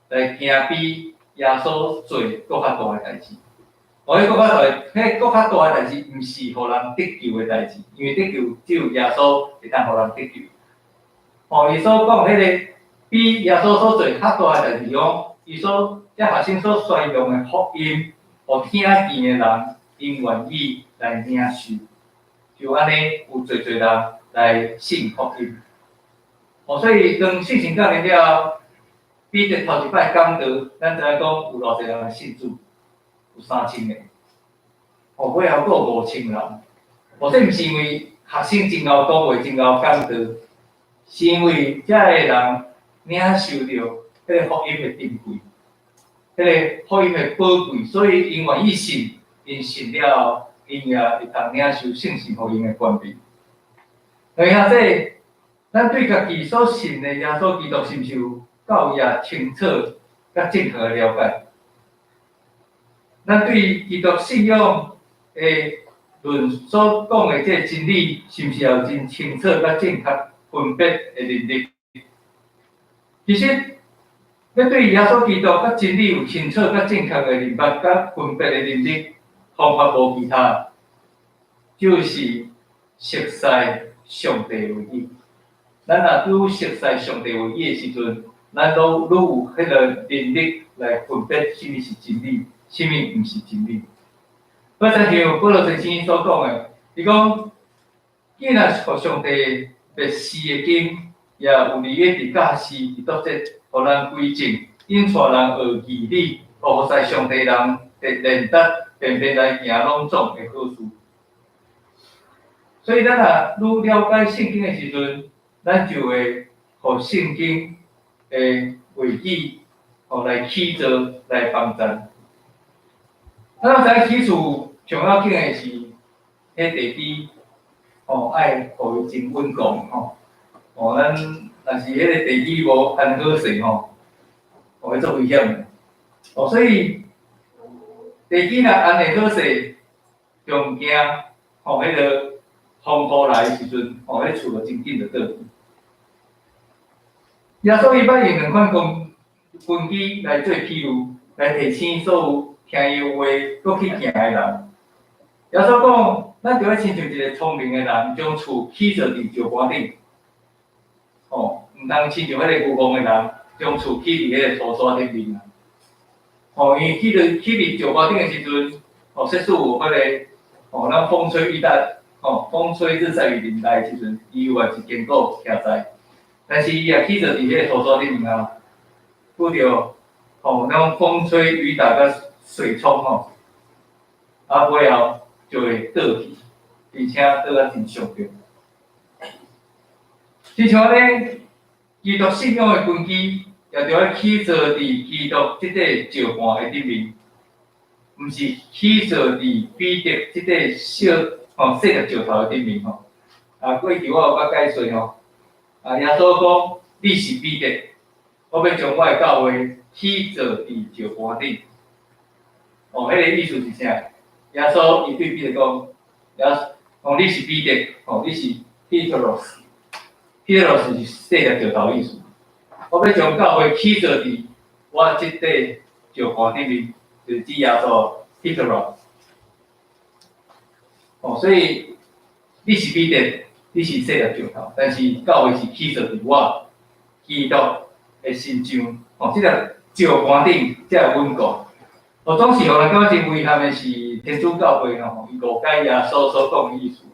来行比耶稣做搁较大的代志。迄搁较大，迄搁较大的代志，毋是互人得救的代志，因为得救只有耶稣会当互人得救。伊所讲迄个比耶稣所做较大的代志，讲伊所遮学生所宣扬的福音，互听见的人，因愿意来领受，就安尼有侪侪人来信福音。所以当信神降临了后，彼得头一摆讲道，咱知影讲有偌济人来信主。有3000个，尾后阁有5000人。这毋是因为学生真够讲话、真够讲道，是因为遮个人领受到迄个福音的珍贵，迄个福音的宝贵，所以因愿意信，因信了后，因也会当领受圣神福音的权柄。所以咱对家己所信的耶稣基督是毋是有够也清楚、甲正确的了解？咱对基督信仰的论所讲的这真理，是毋是有真清楚、甲正确分别的能力？其实，要对耶稣基督甲真理有清楚、甲正确的认识、甲分别的能力，方法无其他，就是熟悉上帝为义。咱若愈熟悉上帝为义的时阵，咱都愈有迄个能力来分别什么是真理。什么毋是真理？我亲像保罗先生所讲的，伊讲，既然互上帝灭世的经，也有利益伫教示、伫读者，互人归正，引带人学义理，互在上帝人的认得，便便来行拢总的好事。所以咱若愈了解圣经的时阵，咱就会互圣经的话语，来起造、来帮助。咱知起厝上要紧的是，迄地基，爱互伊真稳固，咱若是迄个地基无安好势，会做危险的。所以地基若安尼好势，中惊，迄个风雨来的时阵，迄厝就真紧就倒去。耶稣伊捌用两款根基来做譬如，来提醒所有听伊话，搁去行的人。耶稣讲，咱就要亲像一个聪明的人，将厝起造伫石盘顶。毋通亲像迄个愚妄的人，将厝起伫迄个土沙顶面啊。因为起伫石盘顶的时阵，说实有迄个，咱风吹雨打，风吹日晒雨淋来的时阵，伊有也是坚固徛在。但是伊也起造伫迄个土沙顶面啊，拄着咱风吹雨打甲水冲尾后就会倒去，而且倒啊真伤着。亲像咧，基督信仰的根基，也着要起造伫基督即块石盘的顶面，毋是起造伫彼得即块细粒石头的顶面过去我有甲解说耶稣讲，你是彼得，我要将我的教会起造伫石盘顶。迄个意思是啥？耶稣伊对彼得讲，你是彼得，你是 Petrus，Petrus 是细粒石头意思。我要将教会起造伫我即块石盘顶面，就是指耶稣 Petrus。所以你是彼得，你是细粒石头，但是教会是起造伫我基督的身上。即个石盘顶才会稳固。总是互人感觉真遗憾的是，天主教会伊误解耶稣所讲的意思。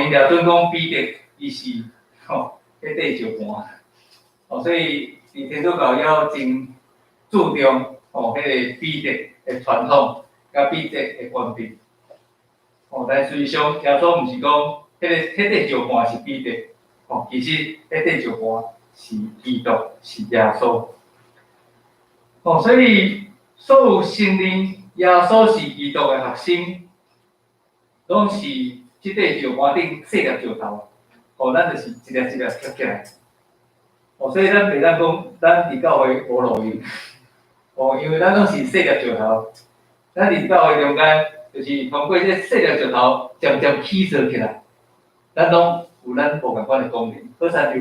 因掠准讲彼得伊是迄块石盘，所以伫天主教要真注重迄个美德的传统，甲美德的关闭。但实际上，耶稣毋是讲迄块石盘是美德，其实迄块石盘是基督，是耶稣。所以所有承认耶稣是基督的学生，拢是即块石盘顶细粒石头，咱就是一粒一粒刻起来。所以咱袂当讲咱伫教会无路用，因为咱拢是细粒石头，咱伫教会中间就是通过这细粒石头渐渐起造起来，咱拢有咱无共款的功能。好像就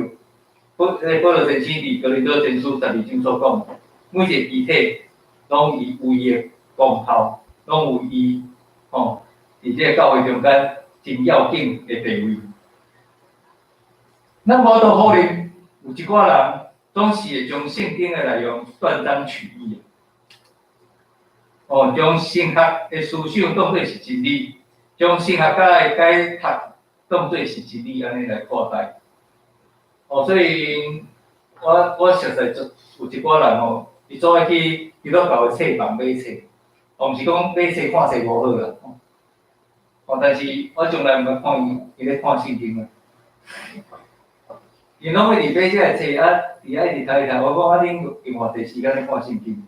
保罗先生伫哥林多前书12章所讲，每一个肢体拢有伊的功效，拢有伊伫这个教会中间真要紧的地位。咱无多可能有一寡人总是会将圣经的内容断章取义，将神学的思想当作是真理，将神学家的解读当作是真理，安尼来看待。所以我实在有一寡人伊做爱去基督教的册房买册，毋是讲买册看册无好啦，但是我从来毋捌看伊咧看圣经啊。伊拢会伫买这个册伫一直读，我讲恁用偌济时间咧看圣经？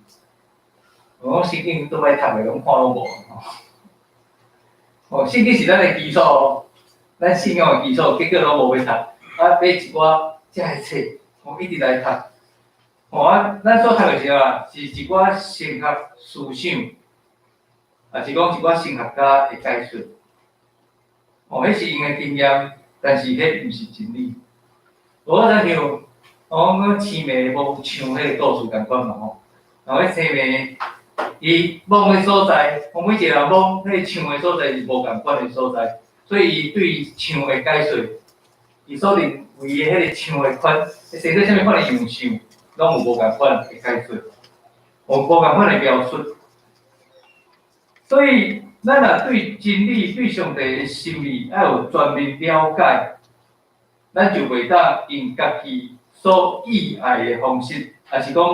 我讲圣经都歹读的，拢看拢无。圣经是咱的基础，咱信仰的基础，结果拢无要读，买一寡这个册，一直来读。咱所读的时候是一寡神学思想，也是讲一寡神学家的解说。迄是因的经验，但是迄毋是真理。我咱像青梅无像迄个故事共款嘛然后迄青梅伊摸的所在，每一个人摸迄个像的所在是无共款的所在，所以伊对像的解说，伊所认为的迄个像的款，生做啥物款的样像，拢有无共款的解说，无共款的描述。所以咱若对真理、对上帝的心意要有全面了解，咱就袂当用家己所意爱的方式，也是讲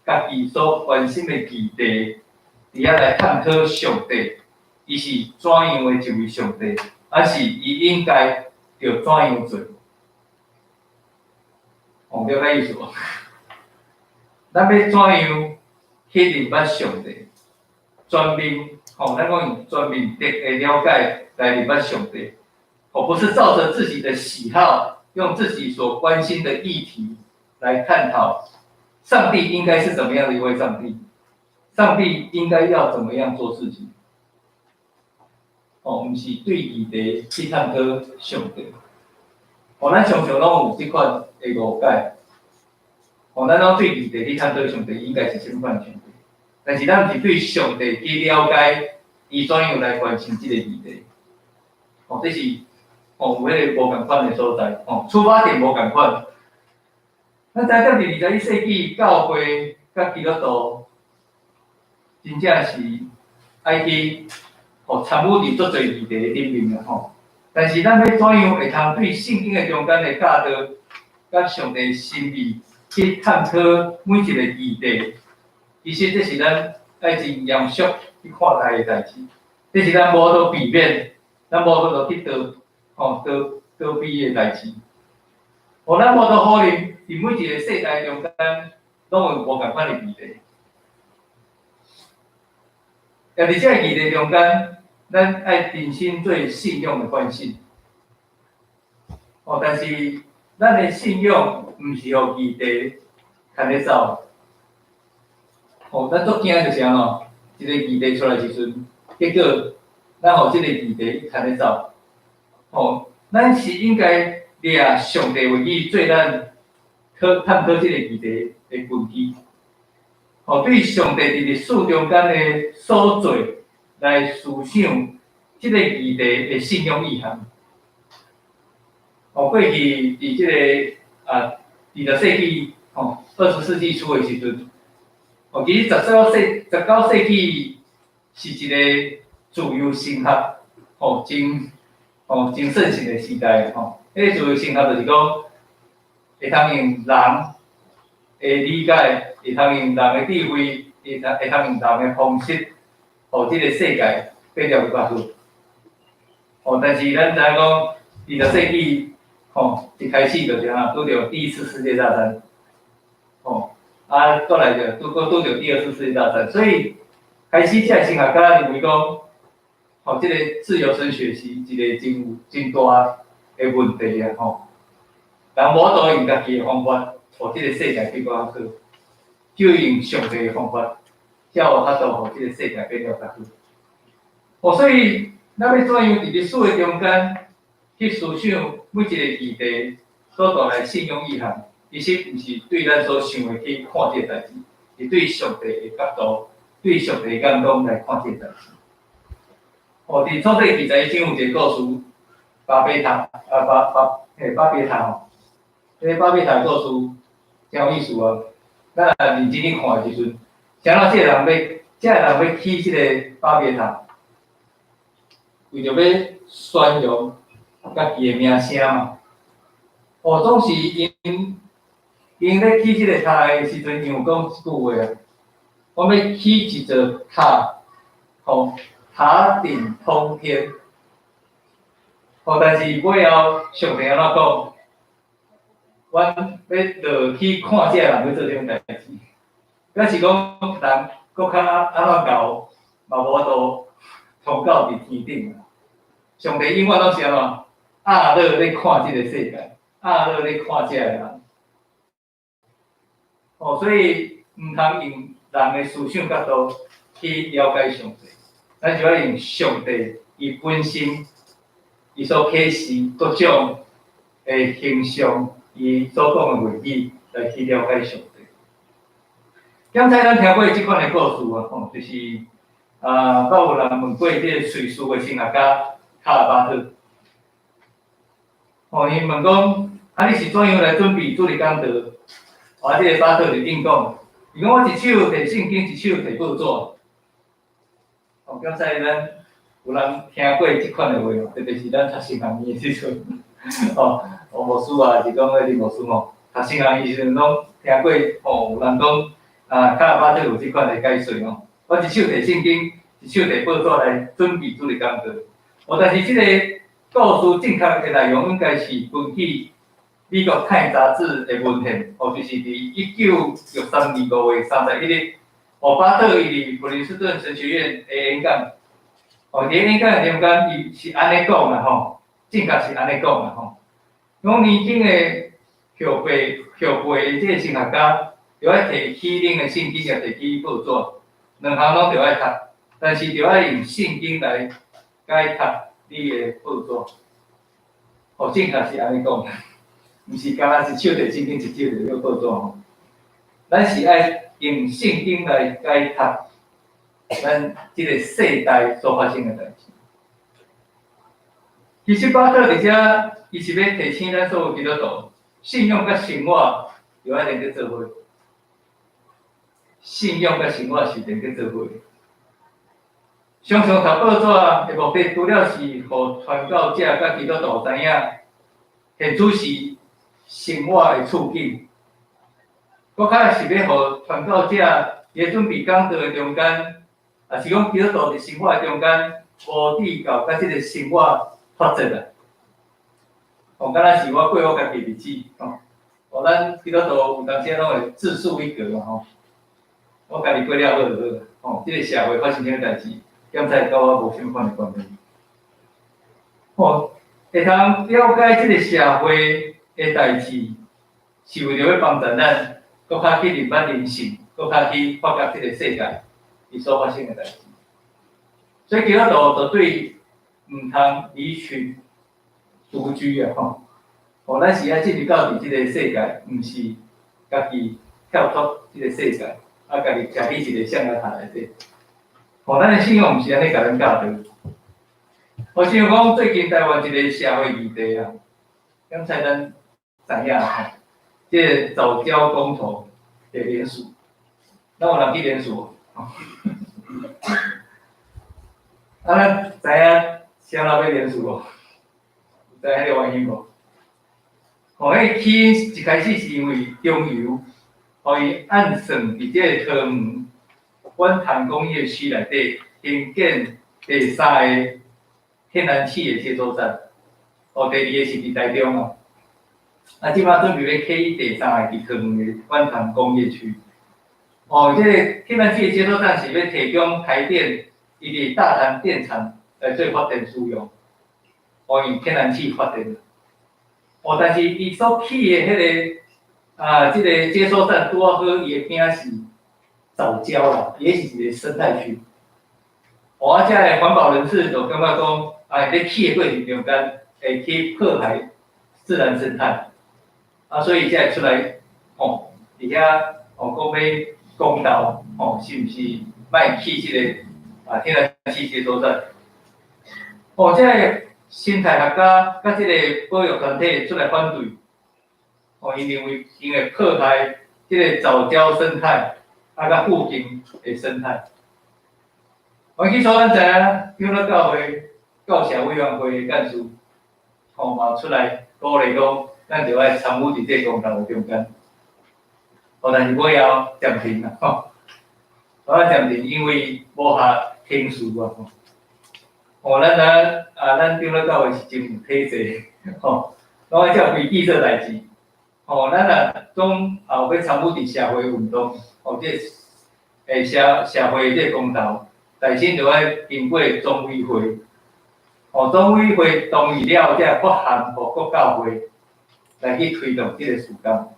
家己所关心的议题，伫遐来探讨上帝，伊是怎样的一位上帝，还是伊应该要怎样做？了解意思无？咱要怎样去认捌上帝？全面，咱讲用全面的了解来认捌上帝，不是照着自己的喜好，用自己所关心的议题来探讨上帝应该是怎么样的一位上帝，上帝应该要怎么样做事情。毋是对议题去探讨上帝。咱常常拢有这款的误解。咱拢对议题去探讨上帝应该是什么款上帝，但是咱毋是对上帝去了解，伊怎样来完成这个议题。这是有迄个无共款的所在，出发点无共款。咱知影伫21世纪教会甲基督徒，真正是爱去参与伫足侪议题里面啦但是咱要怎样会通对圣经的中间的教导，甲上帝心意去探讨每一个议题？其实这是咱爱真严肃去看待的代志，这是咱无得避免，咱无法度去逃避的代志。咱无得可能伫每一个世代中间，拢有无共款的议题。也伫这个议题中间，咱爱真心做信仰的反省。但是咱的信仰毋是互议题牵咧走。咱足惊就是安怎，一个议题出来时阵，结果咱互即个议题牵咧走。咱是应该掠上帝话语做咱探讨即个议题的根基。对上帝伫历史中间的所做来思想即个议题的信仰意涵。过去伫即个20世纪20世纪初的时阵，其实19世纪是一个自由神学真盛行的时代迄个自由神学就是讲，会通用人的理解，会通用人的智慧，会会通用人的方式，互即个世界变了较好。但是咱知影讲，20世纪一开始就是拄着第一次世界大战，过来就拄着第二次世界大战，所以开始这神学家认为讲，即个自由升学是一个真大的问题啊，人无多用家己的方法，互即个世界变较好，就用上帝的方法，才有法度互即个世界变了较好。所以咱要怎样伫历史的中间去思想每一个议题所带来信仰意涵，其实毋是对咱所想的去看这个代志，是对上帝的角度、对上帝的眼光来看这个代志。伫创世记21章有一个故事，巴别塔这个巴别塔故事真有意思啊！咱认真去看的时阵，啥人这个人要起这个巴别塔，为着要宣扬家己的名声嘛。总是因咧起这个塔的时阵，因有讲一句话啊，我要起一座塔，塔顶通天。但是尾后上帝安怎讲？阮要落去看这人要做啥代志，表示讲人搁较安怎搞，嘛无法度通到伫天顶啊。上帝永远拢是安怎？乐咧看这个世界，乐咧看这个人。所以毋通用人的思想角度去了解上帝，咱就要用上帝伊本身，伊所启示各种的形象。伊所讲的话语来去了解上帝。刚才咱听过即款的故事啊，就是捌有人问过这个瑞士的神学家卡尔巴特，伊问讲，你是怎样来准备主日讲道？这个巴特就应讲，伊讲我一手摕圣经，一手摕报纸。刚才咱有人听过即款的话，特别是咱读神学院的时阵，牧师啊，是讲迄个牧师读神学院时阵拢听过，有人讲卡尔巴特有即款的解说我一手摕圣经，一手摕报纸来准备主日讲道。但是即个故事正确的内容应该是根据美国《泰》杂志的文献，就是伫1963年5月31日，巴特伊伫普林斯顿神学院的演讲。伫演讲的中间，伊是安尼讲啦正确是安尼讲啦讲年轻的后辈的这个神学家，就要摕起恁的圣经，也摕起报纸，两项拢就要读，但是就要用圣经来解读你的报纸。正确是安尼讲，毋是干那一手摕圣经，一手摕个报纸咱是爱用圣经来解读咱即个世代所发生的代志。其实巴特伫遮，伊是要提醒咱所有基督徒，信仰甲生活就要连结做伙。信仰甲生活是连结做伙。常常读报纸的目的，除了是互传教者甲基督徒知影，现主是生活的处境，搁较是要互传教者伫准备讲道的中间，也是讲基督徒伫生活的中间，无地到甲即个生活。发展啊！敢若是我过我家己日子咱基督徒有当时拢会自述一格嘛我家己过了好就好即个社会发生啥代志，检查甲我无相关的关系。会通了解即个社会的代志，是为着要帮助咱，搁较去认捌人性，搁较去发觉即个世界伊所发生的代志。所以基督徒就对。毋通离群独居啊！咱是要进入到伫即个世界，毋是家己跳脱即个世界，家己徛伫一个象牙塔内底。咱的信仰毋是安尼甲咱教导。像讲最近台湾一个社会议题啊，刚才咱知影即个藻礁公投的联署，咱有人去联署咱知影。啥人要联署无？知迄个原因无？迄起一开始是因为中油，伊暗算伫即个汤圆阮潭工业区内底兴建第3个天然气的接收站，第2个是伫台中哦。即摆准备要起第3个伫桃园的阮潭工业区。即个天然气的接收站是要提供台电伊伫大潭电厂来做发电使用，用天然气发电。但是伊所起的即个接收站拄好伊的边是藻礁啦，也是一个生态区。遮个环保人士就感觉讲，在起的过程中间会去破坏自然生态，所以才会出来，而且讲要公道，是毋是卖起即个天然气接收站？遮个生态学家甲即个保育团体出来反对，因认为因会破坏即个藻礁生态，甲附近的生态。去所咱知影，长乐教会教社委员会的干事，嘛出来鼓励讲，咱就爱参与伫这公道的中间。但是尾后暂停啦，暂停，因为无下听数啊。咱长乐教会是真有体制，拢爱照规矩做代志。咱总要参与伫社会运动，这社会这公道，内先就爱经过总委会，总委会同意了，才发函予各教会来去推动这个事工。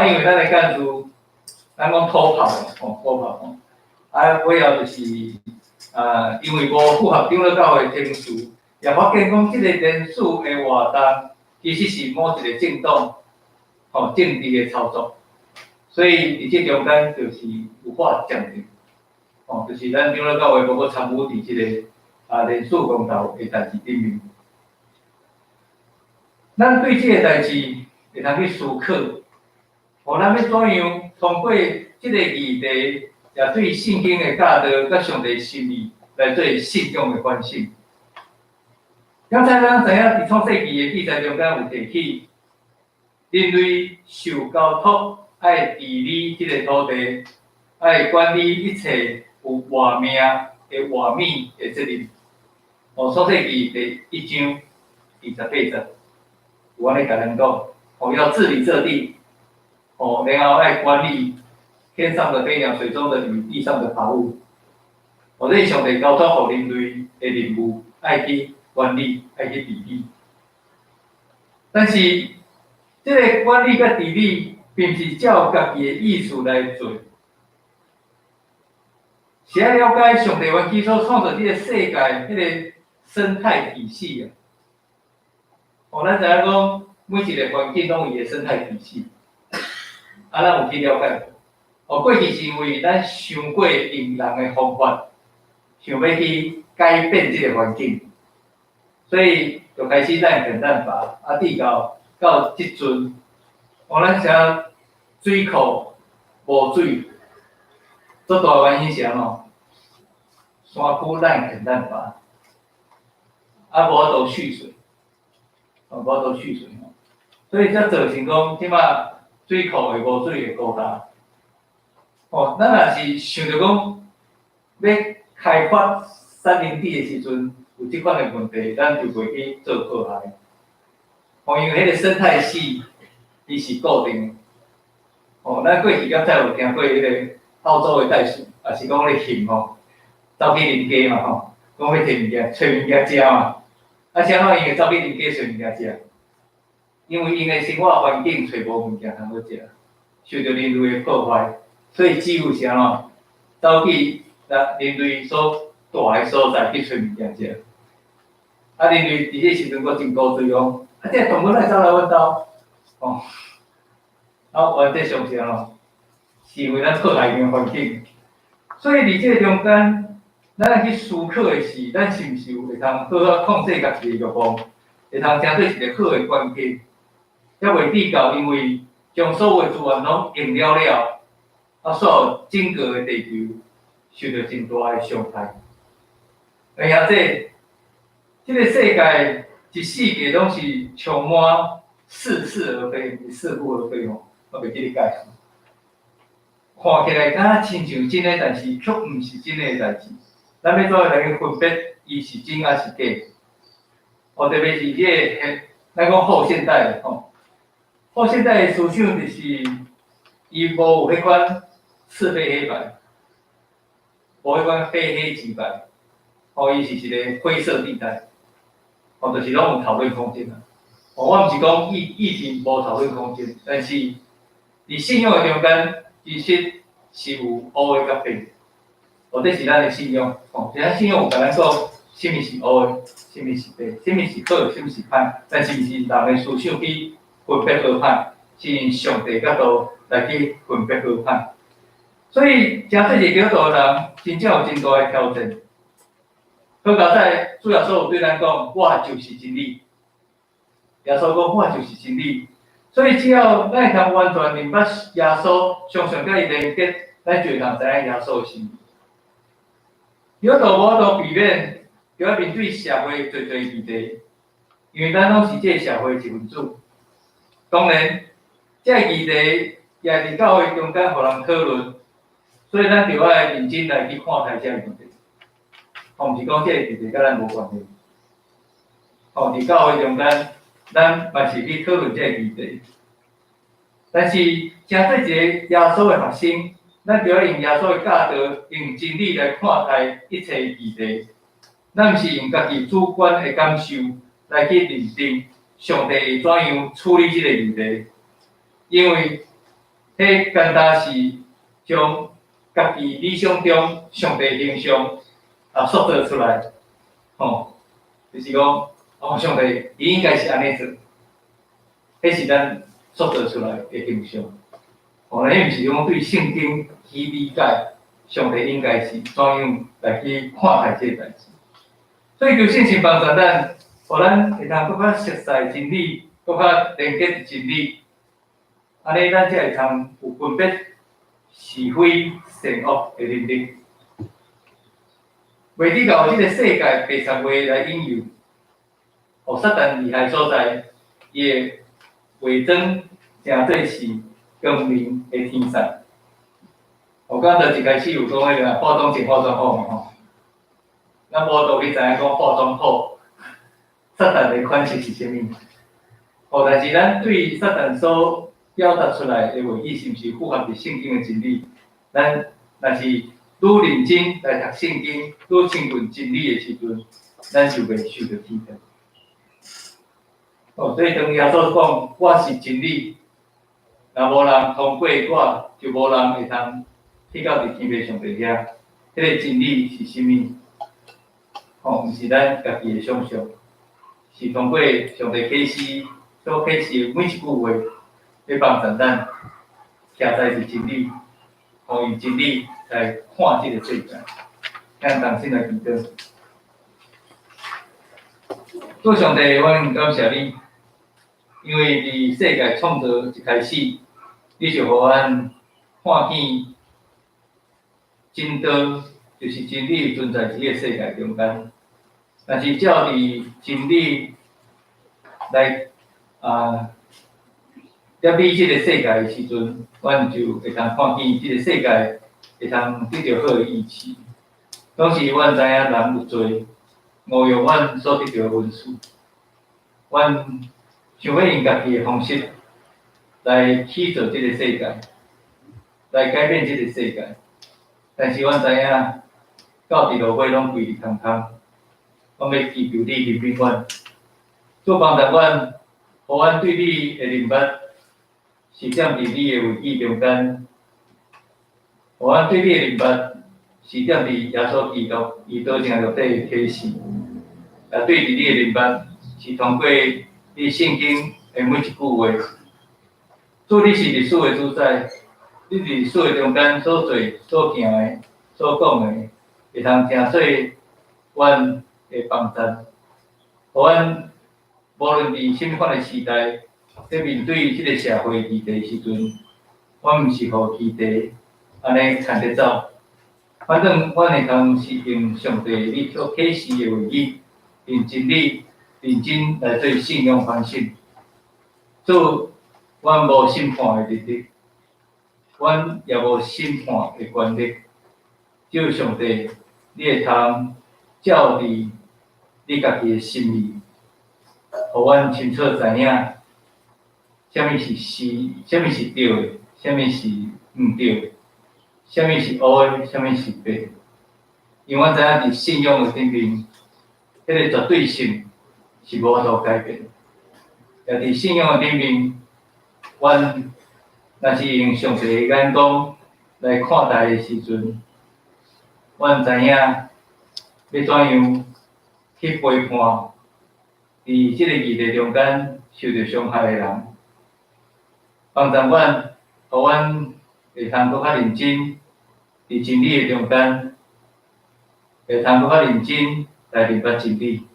因为咱的干事，咱讲土炮，尾后就是因为无符合长乐教会听数，也发现讲这个联署的活动其实是某一个政党政治的操作，所以伫这中间就是无法暂停，就是咱长乐教会无参与伫这个联署公投的代志顶面。咱对这个代志会通去思考，咱要怎样通过这个议题，也对圣经的教导甲上帝心意来做信仰的反省。刚才咱知影伫创世纪的记载中间有提起，人类受交托，爱治理这个土地，爱管理一切有活命的活米的责任。创世纪第1章28节有安尼甲咱讲，要治理这地，然后爱管理天上的飞鸟、水中的鱼、地上的爬物。这是上帝交托予人类的任务，爱去管理，爱去治理。但是，这个管理甲治理，并不是照家己的意思来做，是要了解上帝原起所创造这个世界迄个生态体系啊。咱知影讲，每一个环境拢有伊的生态体系，咱有去了解。过去是因为咱想过用人的方法，想要去改变这个环境，所以就开始咱简单法，直到即阵，咱啥水库无水，最大原因是安怎？山区咱简单法，无法度蓄水，无法度蓄水，所以才造成讲即摆水库的无水的高大。咱若是想着讲要开发山林地的时阵，有即款的问题，咱就袂去做破坏。因为迄个生态系伊是固定的。咱过去敢才有听过迄个澳洲的袋鼠，也是讲咧熊走去邻家嘛讲要摕物件、找物件食嘛。啥物因会走去邻家找物件食？因为因的生活环境找无物件通好食，受到人类的破坏。所以只有是安怎，走去人类所住的所在去找物件食。人类伫迄时阵阁真古锥哦，这动物来走来阮兜，原则上是安怎？是因为咱破坏个环境。所以伫这中间，咱去思考的是，咱是毋是有会通好好控制家己的欲望，会通针对一个好的关系，还袂比较，因为将所有的资源拢用了。所有整个的地球受到真大的伤害。这个世界一世界拢是充满似是而非，似乎而非我袂记你解释。看起来敢亲像真诶，但是却毋是真诶代志。咱要怎来去分别伊是真还是假？特别是即个咱讲后现代吼，后现代诶思想就是伊无有迄款是非黑白，无迄款非黑即白，伊是一个灰色地带，就是拢有讨论空间啊。我毋是讲意见无讨论空间，但是伫信仰诶中间，其实是有乌诶甲白，这是咱诶信仰。咱信仰有甲咱讲，什么是乌诶，什么是白，什么是好，什么是歹，但是毋是人诶思想去分别好歹，是用上帝角度来去分别好歹。所以，真做一个基督徒的人，真正有真大诶挑战。好佳哉，主耶稣有对咱讲：“我就是真理。”耶稣讲：“我就是真理。”所以，只要咱会通完全明白耶稣，常常甲伊连结，咱就会通知影耶稣的心意。基督徒无法度避免，就要面对社会侪议题，因为咱拢是这个社会一份子。当然，这个议题也伫教会中间互人讨论，所以咱就要认真来去看待这个问题。毋是讲这个议题甲咱无关系。伫教会中间，咱嘛是去讨论这个议题。但是，真做一个耶稣的学生，咱就要用耶稣的教导，用真理来看待一切议题。咱毋是用家己主观的感受来去认定上帝会怎样处理这个议题，因为迄简单是将家己理想中上帝形象塑造出来，就是讲，上帝伊应该是安尼做，迄是咱塑造出来的形象。咱毋是讲对圣经去理解上帝应该是怎样来去看待这个代志。所以求圣神帮助咱，互咱会通更较熟悉真理，更较连结真理，安尼咱才会通有分别是非善恶的能力。袂只靠即个世界白杂话来引诱，互撒旦厉害所在，伊会伪装成做是光明的天使。我刚才一开始有讲迄个化妆前化妆后嘛吼，咱无道理知影讲化妆后，撒旦的款式是啥物？但是咱对撒旦所表达出来的话语是毋是符合伫圣经的真理？咱若是愈认真来读圣经，愈亲近真理的时阵，咱就袂受到欺骗。所以当耶稣讲我是真理，若无人通过我，就无人会通去到伫天父上帝遐。迄个真理是啥物？毋是咱家己的想象，是通过上帝启示所启示每一句话，要帮助咱徛在伫真理，用真理来看这个世界。向同心来祈祷。主上帝，阮感谢你，因为伫世界创造一开始，你就互咱看见真道就是真理存在即个世界中间。但是照伫真理来了解即个世界的时阵，阮就会通看见即个世界会通得到好的意志。当时阮知影人有罪，误用阮所得到的恩赐，阮想要用家己的方式来去做即个世界，来改变即个世界。但是阮知影，到伫落尾拢规日空空。阮要祈求你怜悯阮，主帮助阮，互阮对你的认捌是踮伫你的话语中间，互阮对你的认捌是踮伫耶稣基督伊道成肉体的启示，对伫你的认捌是通过你圣经的每一句话。主，你是历史的主宰，你历史的中间所做、所行的、所讲的，会通成做阮的帮助，互阮无论伫甚物款的时代，在面对即个社会议题时阵，阮毋是互议题安尼牵着走，反正阮会通是用上帝你所启示的话语，用真理认真来做信仰反省。主，阮无审判的能力，阮也无审判的权利。只有上帝，你会通照伫你家己的心意，互阮清楚知影，啥物是是，啥物是对的，啥物是毋对的，啥物是乌的，啥物是白的。因为阮知影伫信仰的顶面，迄个绝对性是无法度改变。也伫信仰的顶面，阮若是用上帝的眼光来看待的时阵，阮知影要怎样去陪伴伫即个异地中间受到伤害的人，帮助阮，互阮会通搁较认真伫真理的中间，会通搁较认真来明白真理。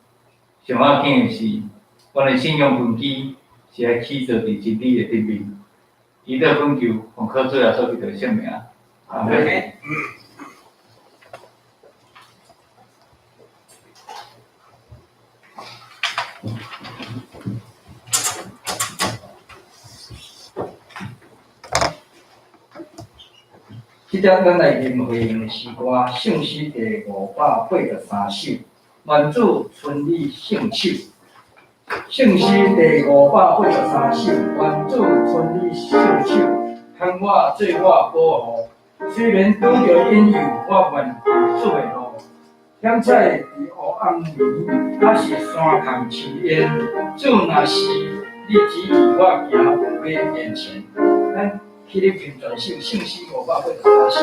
上要紧的是，阮的信仰根基是爱起坐伫真理的顶面。以德恳求，奉靠主耶稣基督的圣名，阿门。即只咱来念回应的诗歌，圣诗第583首，愿主春雨圣手。圣诗第583首，愿主春雨圣手，看我做我保护。虽然拄着引诱，我愿行主的路。险彩伫黑暗暝，还是山空树烟。主若是你指引我行回面前，咱起立评全首圣诗583首。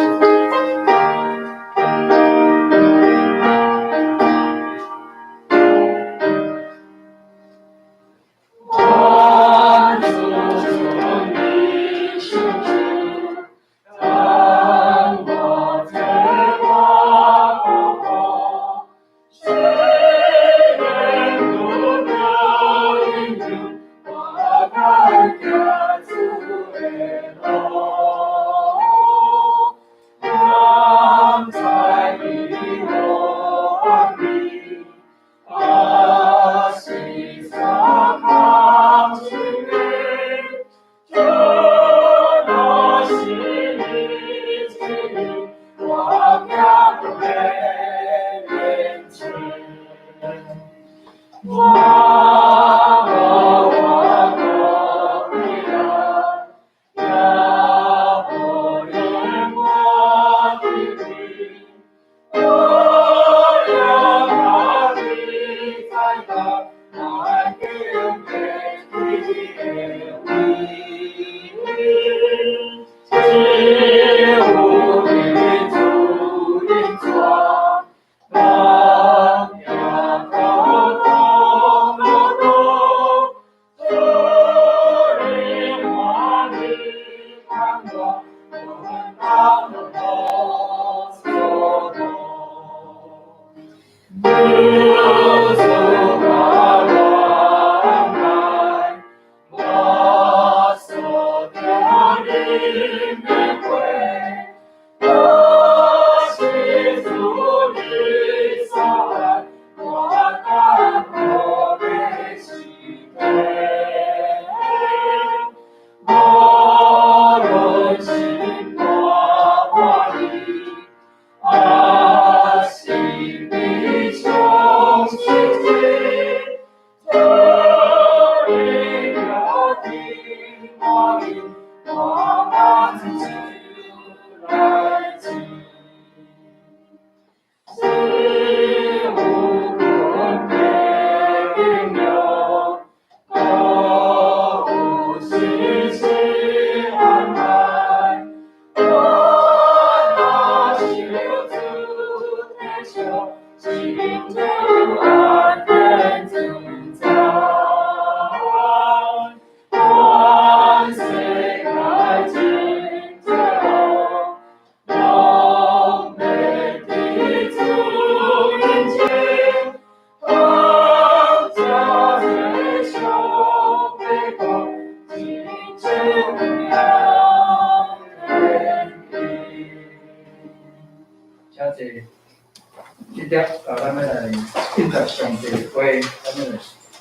咱们来敬拜上帝的话，咱们来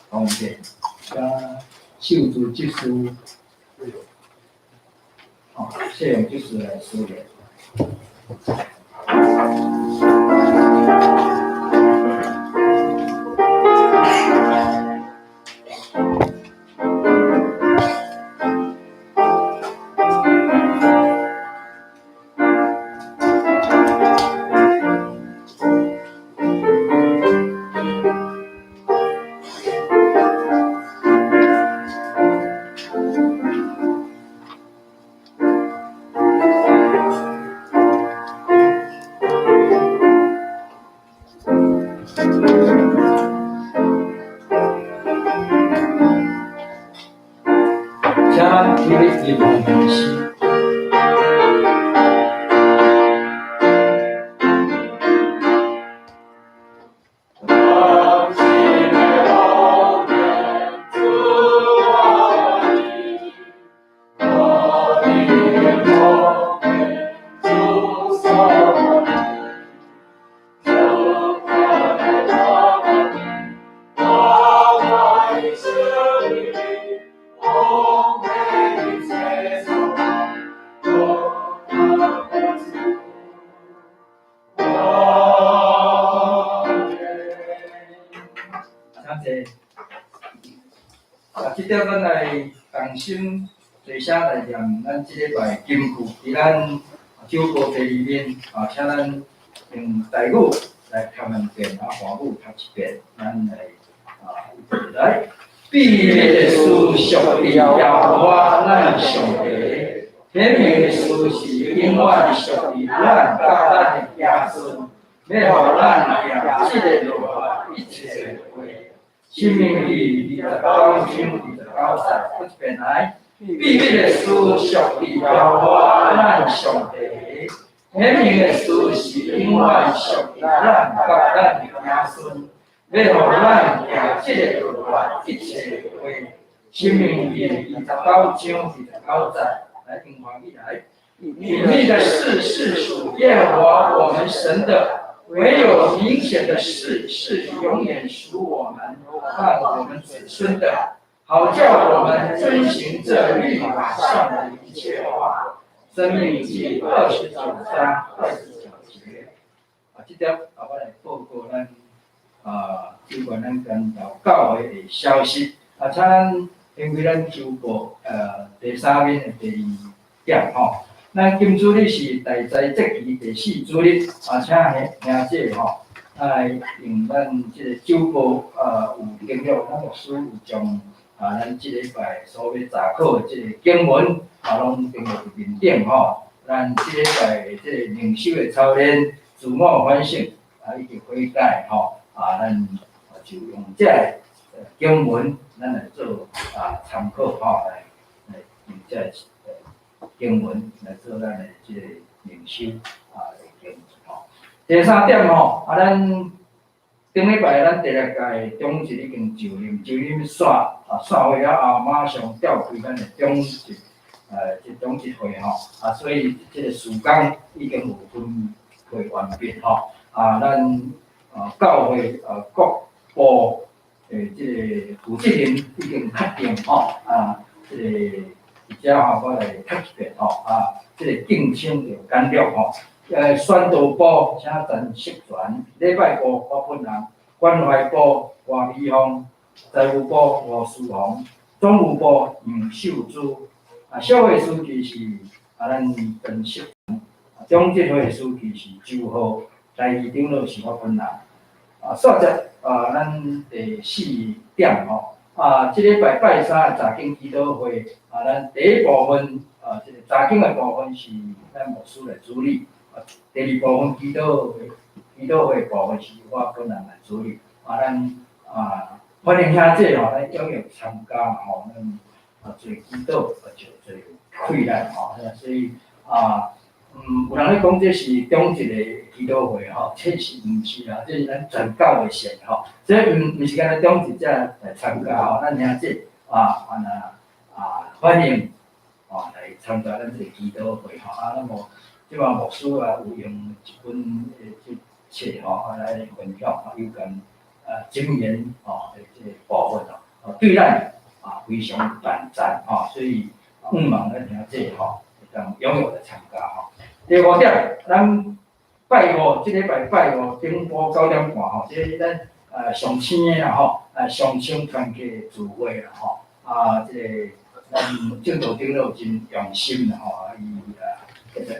奉献，加受主接受。谢永就是来说的。即条咱来同心齐声来念咱即礼拜金句，伫咱九部第2面请咱用台语来读两遍，华语读一遍，咱来一起来。必灭事属地要我咱上帝，天命的事是永远属于咱甲咱的子孙，要互咱行即个律法一切话。生命里29章29节，一遍来。必灭的事属地要我咱上帝，天命的事是永远属于咱甲咱的子孙。要互咱行即个律法一切话，生命里29章29节，来听华语来。隐秘的事是属耶和华我们神的，唯有明显的事是永远属我们和我们子孙的，好叫我们遵行这律法上的一切话。申命记29章29节。这条我来报告咱。有关咱跟教会的消息，请咱因为咱周报第3面的第2点吼，咱今主日是大斋节期第4主日，请兄姐吼来用咱即个周报有经历，咱牧师有将咱即礼拜所要查考的即个经文拢经历伫面顶吼，咱即礼拜的即个灵修的操练，自我反省以及悔改吼。咱就用这经文，咱来做参考吼，来用这经文来做咱的这个灵修的经文吼。第3点吼，咱顶礼拜咱第2届中职已经就任煞会了后，马上调开咱的中职这中职会吼，所以这个时间已经有分配完毕吼，咱。教会各部即个负责人已经确定吼，即个而且我来读一遍吼，即个竞争着简略吼，宣导部请陈锡全，礼拜部我本人，关怀部黄美芳，财务部吴思宏，总务部杨秀珠，社会书记是咱陈锡全，中执会书记是周浩，台议长老是我本人。煞接咱第4点吼，即礼拜拜3的查经祈祷会，咱第一部分即个查经的部分是咱牧师来主理，第2部分祈祷会部分是我本人来主理，咱欢迎兄姐吼，咱踊跃参加吼，咱做祈祷就做困难吼，所以有人咧讲这是中职的祈祷会吼，这是毋是啊？这是咱全教的线吼，所以毋是干咱中职才来参加吼，咱兄姐欢迎来参加咱这个祈祷会吼，那么即马牧师有用一本即册吼来分享有关箴言的这个部分对咱非常赞所以望咱兄姐当踊跃来参加吼。第五点，咱拜五，即礼拜拜五顶晡9点半吼，即咱上青的啦吼，上青团契聚会啦吼，即个咱正道长老真用心啦吼，伊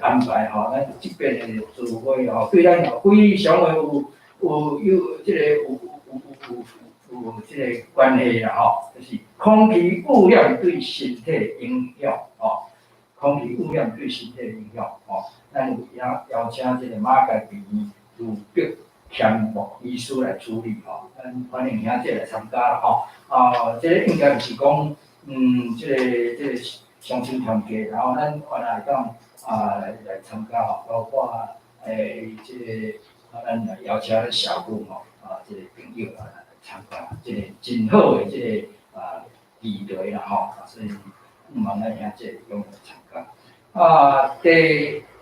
安排吼，咱即边的聚会吼，对咱非常的有即个有即个关系啦吼，就是空气污染对身体影响吼，空气污染对身体影响吼，咱有邀请即个马街病院卢碧谦牧医师来处理吼，咱欢迎兄弟来参加啦吼，即个应该就是讲，即个乡亲团结，然后咱原来当来参加吼，包括即个咱来邀请咱社区吼，即个朋友来参加，即个真好诶，即个议题啦吼，所以望咱兄弟踊跃参加。第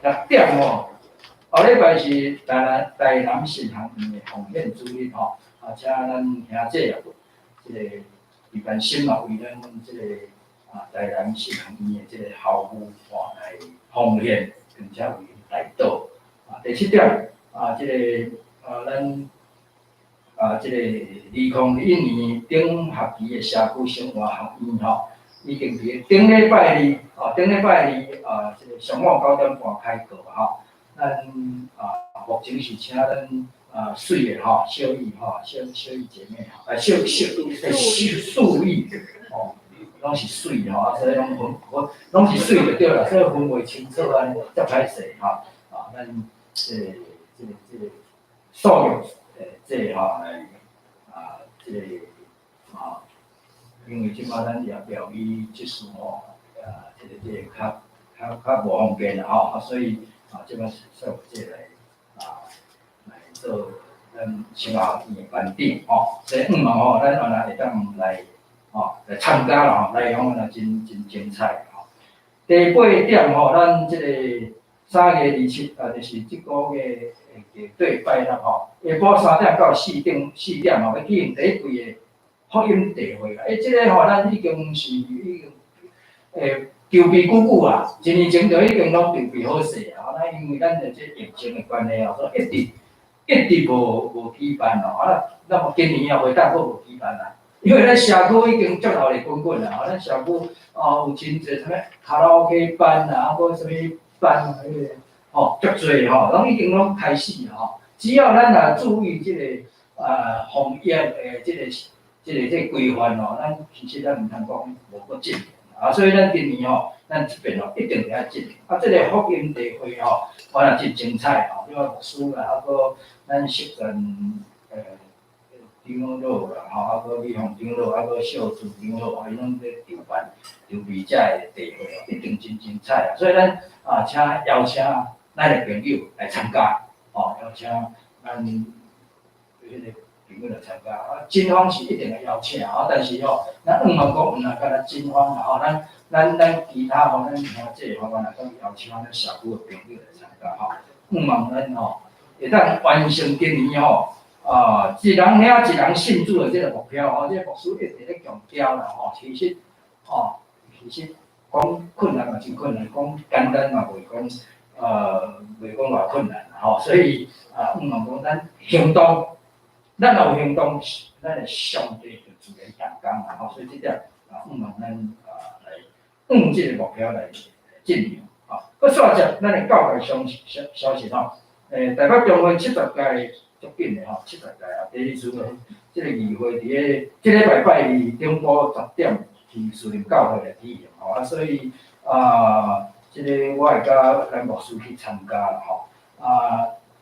6点吼，后礼拜是台南信行院诶奉献主日吼，请咱兄弟也即个一般心嘛为咱即个台南信行院诶即个校务来奉献，并且为带导。第7点即个咱即个2021年顶学期诶社区生活学院吼，已經伫頂禮拜二，即個上午9點半開課吼。咱目前是請咱水嘅吼，小玉吼，小玉姐妹吼，素玉吼，拢是水吼，所以拢是水就对啦，所以分袂清楚啊，才歹勢吼。咱即個素育即吼來即個因为即摆咱疗医技术吼，即个较无方便啦吼，所以即摆说即来做咱新华医院班长吼，所以望吼，咱原来会当来来参加啦吼，内容啊真精彩吼。第8点吼，咱即个3月27就是即个月对拜六吼，下晡3点到4點吼，要舉行第一季的福音大會啦。即個吼，咱已經籌備久久啦，1年前就已經攏籌備好勢啊。咱因為咱的即疫情的關係所以一直無舉辦哦。咱今年也袂當佫無舉辦啦，因為咱社區已經足鬧熱滾滾啦。咱社區有真濟啥物卡拉 OK 班啊，佫啥物班足濟吼，拢已經攏開始吼。只要咱若注意即個防疫的即個規範吼，咱其實咱毋通講無佫進步所以咱今年吼，咱這邊一定要進步。即個福音大會吼，原來真精彩吼，因為牧師啦，佫咱識人長老啦，佫美鳳長老，佫小組長老，伊攏咧籌備這個大會，一定真精彩所以咱請邀請咱的朋友來參加，邀請咱迄個朋友來參加。真方是一定會邀請但是咱毋通講毋若干咱真方啦咱其他咱兄弟原來講邀請咱社區的朋友來參加毋望咱會當完成今年一人領一人信主的這個目標這個牧師一直咧強調啦其實講困難嘛真困難，講簡單嘛袂講袂講偌困難所以毋望講咱行動，咱若有行動，咱的上帝就自然動工啦所以這點毋望咱來往這個目標來進行佫煞接咱的教會消息台北中會70屆足緊的70屆第二次的這個議會佇這禮拜拜二頂晡10點去樹林教會來舉行所以這個我會甲咱牧師去參加啦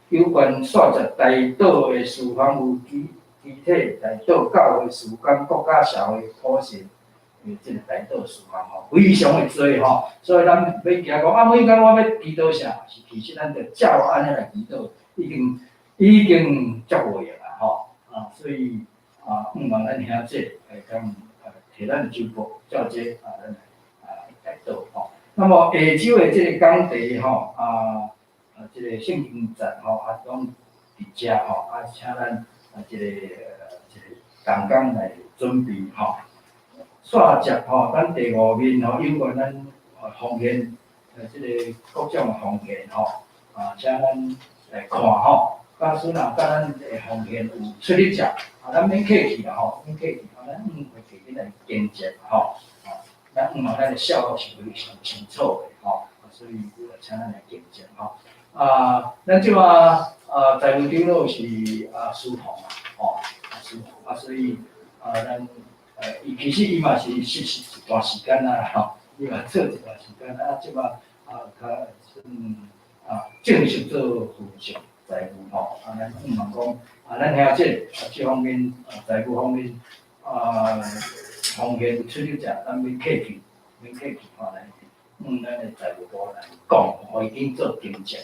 有關煞接台島的事項有具體台島教會事工國家社會普選這個台島事項非常的多所以咱要驚講每工我要祈禱啥，其實咱着照安尼來祈禱，已經足會啦所以毋望咱兄弟會當摕咱的週報照這咱來台島那麼下週的這個講題這個聖經節攏佇遮請咱這個同工來準備煞接咱第5面有關咱奉獻这个各种风险吼，请咱来看吼。假使若甲咱诶风险有出入食，咱免客气啦吼，免客气，咱会自己来坚持吼，咱咱的效果是非常清楚的吼，所以请咱来坚持吼。咱即马财务长老是苏宏嘛，吼，苏宏所以咱其实伊嘛是一段时间啦吼，伊嘛做一段时间即马正式做副总财务吼，咱希望讲咱遐这方面财务方面风险有出入者，咱免客气吼来，咱的财务部来讲，互伊紧做调整。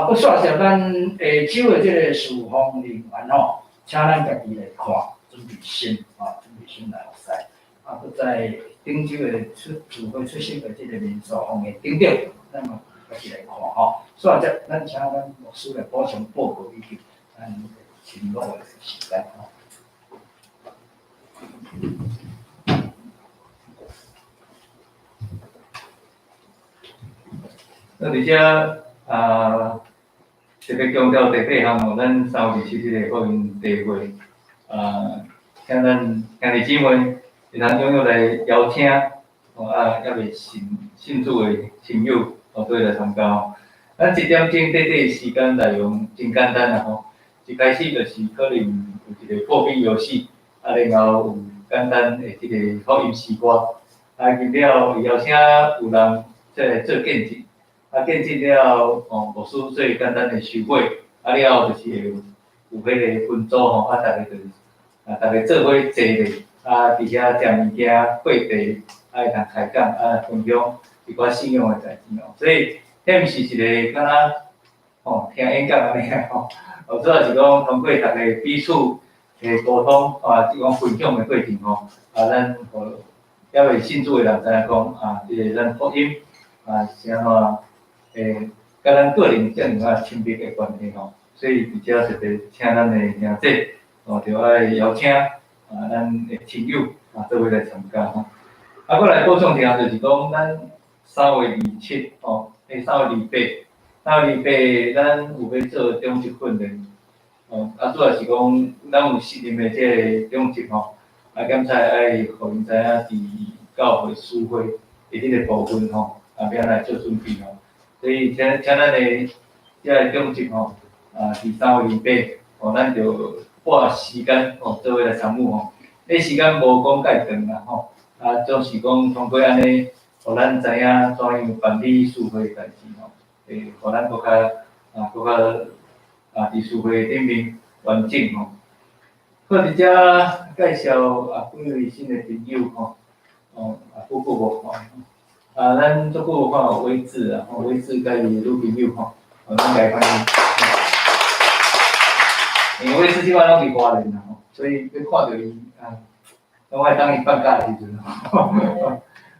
不谢谢咱下周的这个事务人员吼，请咱家己来看，准备心来学习。不在顶周的聚会出现的这个民俗方面顶着，咱嘛家己来看吼。所以咱请咱牧师来补充报告以及咱请录的时间吼。而且特别强调第8项目，咱3月27日福音大会，请咱兄弟姊妹会通踊跃来邀请，也未信主的亲友，都来参加吼。咱1点钟短时间内容真简单啦吼，一开始就是可能有一个破冰游戏，然后有简单的这个福音诗歌，然了邀请有人来做见证。见证了牧师最简单的收会，了后就是有迄个分组吼，大家就是大家做伙坐咧，伫遐食物件、过题，会通开讲，分享一寡信仰的代志吼。所以，迄毋是一个敢若听演讲安尼吼，主要是讲通过大家彼此的沟通即讲分享的过程吼，咱互也未信主的人知影讲即个咱福音是安怎。甲咱个人这样亲密的关系吼，所以伫遮特别请咱的兄弟就爱邀请咱的亲友做伙来参加吼。过来补充一下，就是讲咱3月27吼，3月28，咱有要做中级训练，主要是讲咱有适任的这个中级吼，检查爱互因知影伫教会师会伫迄个部分吼，要来做准备吼。所以请咱的这个中级吼，伫3月28，咱就拨时间做伙来参与吼。迄时间无讲介长啦吼，总是讲通过安尼，互咱知影怎样办理事会代志吼，互咱搁较伫事会顶面完整吼。好，伫遮介绍几位新的朋友吼，久久无看。咱足久有看到威志威志甲伊女朋友吼，咱家欢迎。因为威志即摆拢伫花莲啦吼，所以要看到伊拢爱当伊放假的时阵吼。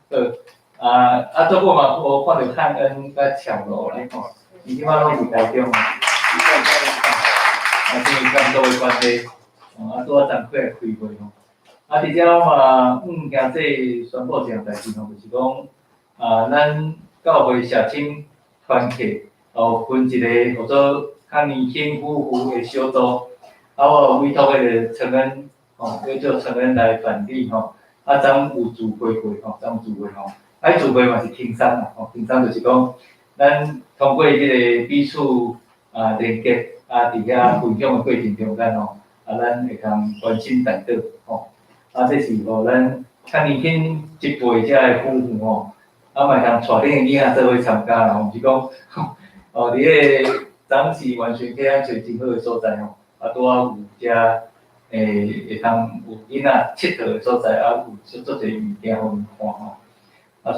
足久嘛无看到汉恩甲巧罗咧吼，伊即摆拢伫台中吼，因为工作的关系，拄仔昨开会吼。伫遮嘛，兄弟宣布一项代志吼，就是讲。咱教会社青团契，分一个叫做较年轻夫妇的小组，我委托迄个陈恩，叫做陈恩来办理吼。昨有聚会过吼，聚会嘛是轻松啦，轻松就是讲，咱通过即个彼此连接，伫遐分享的过程中间吼，咱会通关心谈到吼，这是互咱较年轻一辈遮的夫妇吼。嘛通带恁的囡仔做伙参加啦，毋是讲伫迄个昨是完全去遐找真好的所在吼，拄有遮会通有囡仔佚佗的所在，有足侪物件互因看吼。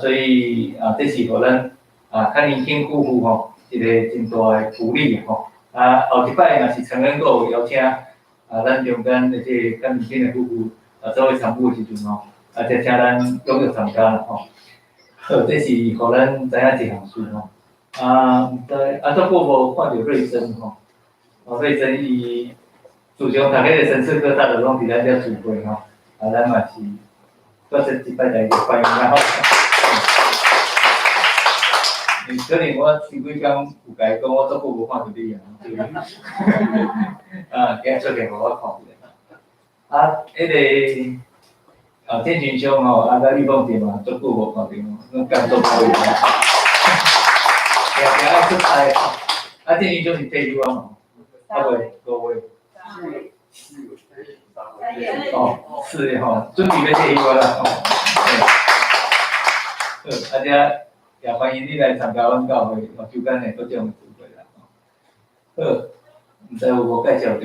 所以这是互咱较年轻夫妇吼一个真大的鼓励吼。后一摆若是陈恩阁有邀请咱中间的这较年轻的夫妇做伙参与的时阵吼，再请咱踊跃参加啦吼。好，这是互咱知影一项事吼。毋知足久无看到瑞珍吼，瑞珍伊自从读迄个神赐科大就拢伫咱遮聚会吼，咱嘛是搁说一摆来欢迎啦吼。可能我前几工有甲伊讲，我足久无看到你啊，所以今日出现互我看着。迄个天群兄吼，甲李凤姐嘛，足久无看到，我感动到伊啊，常常出差。天群兄是退休啊嘛，5月。4月吼，准备要退休啦。好，也欢迎你来参加阮教会周间的各种聚会啦。好，毋知有无介绍到？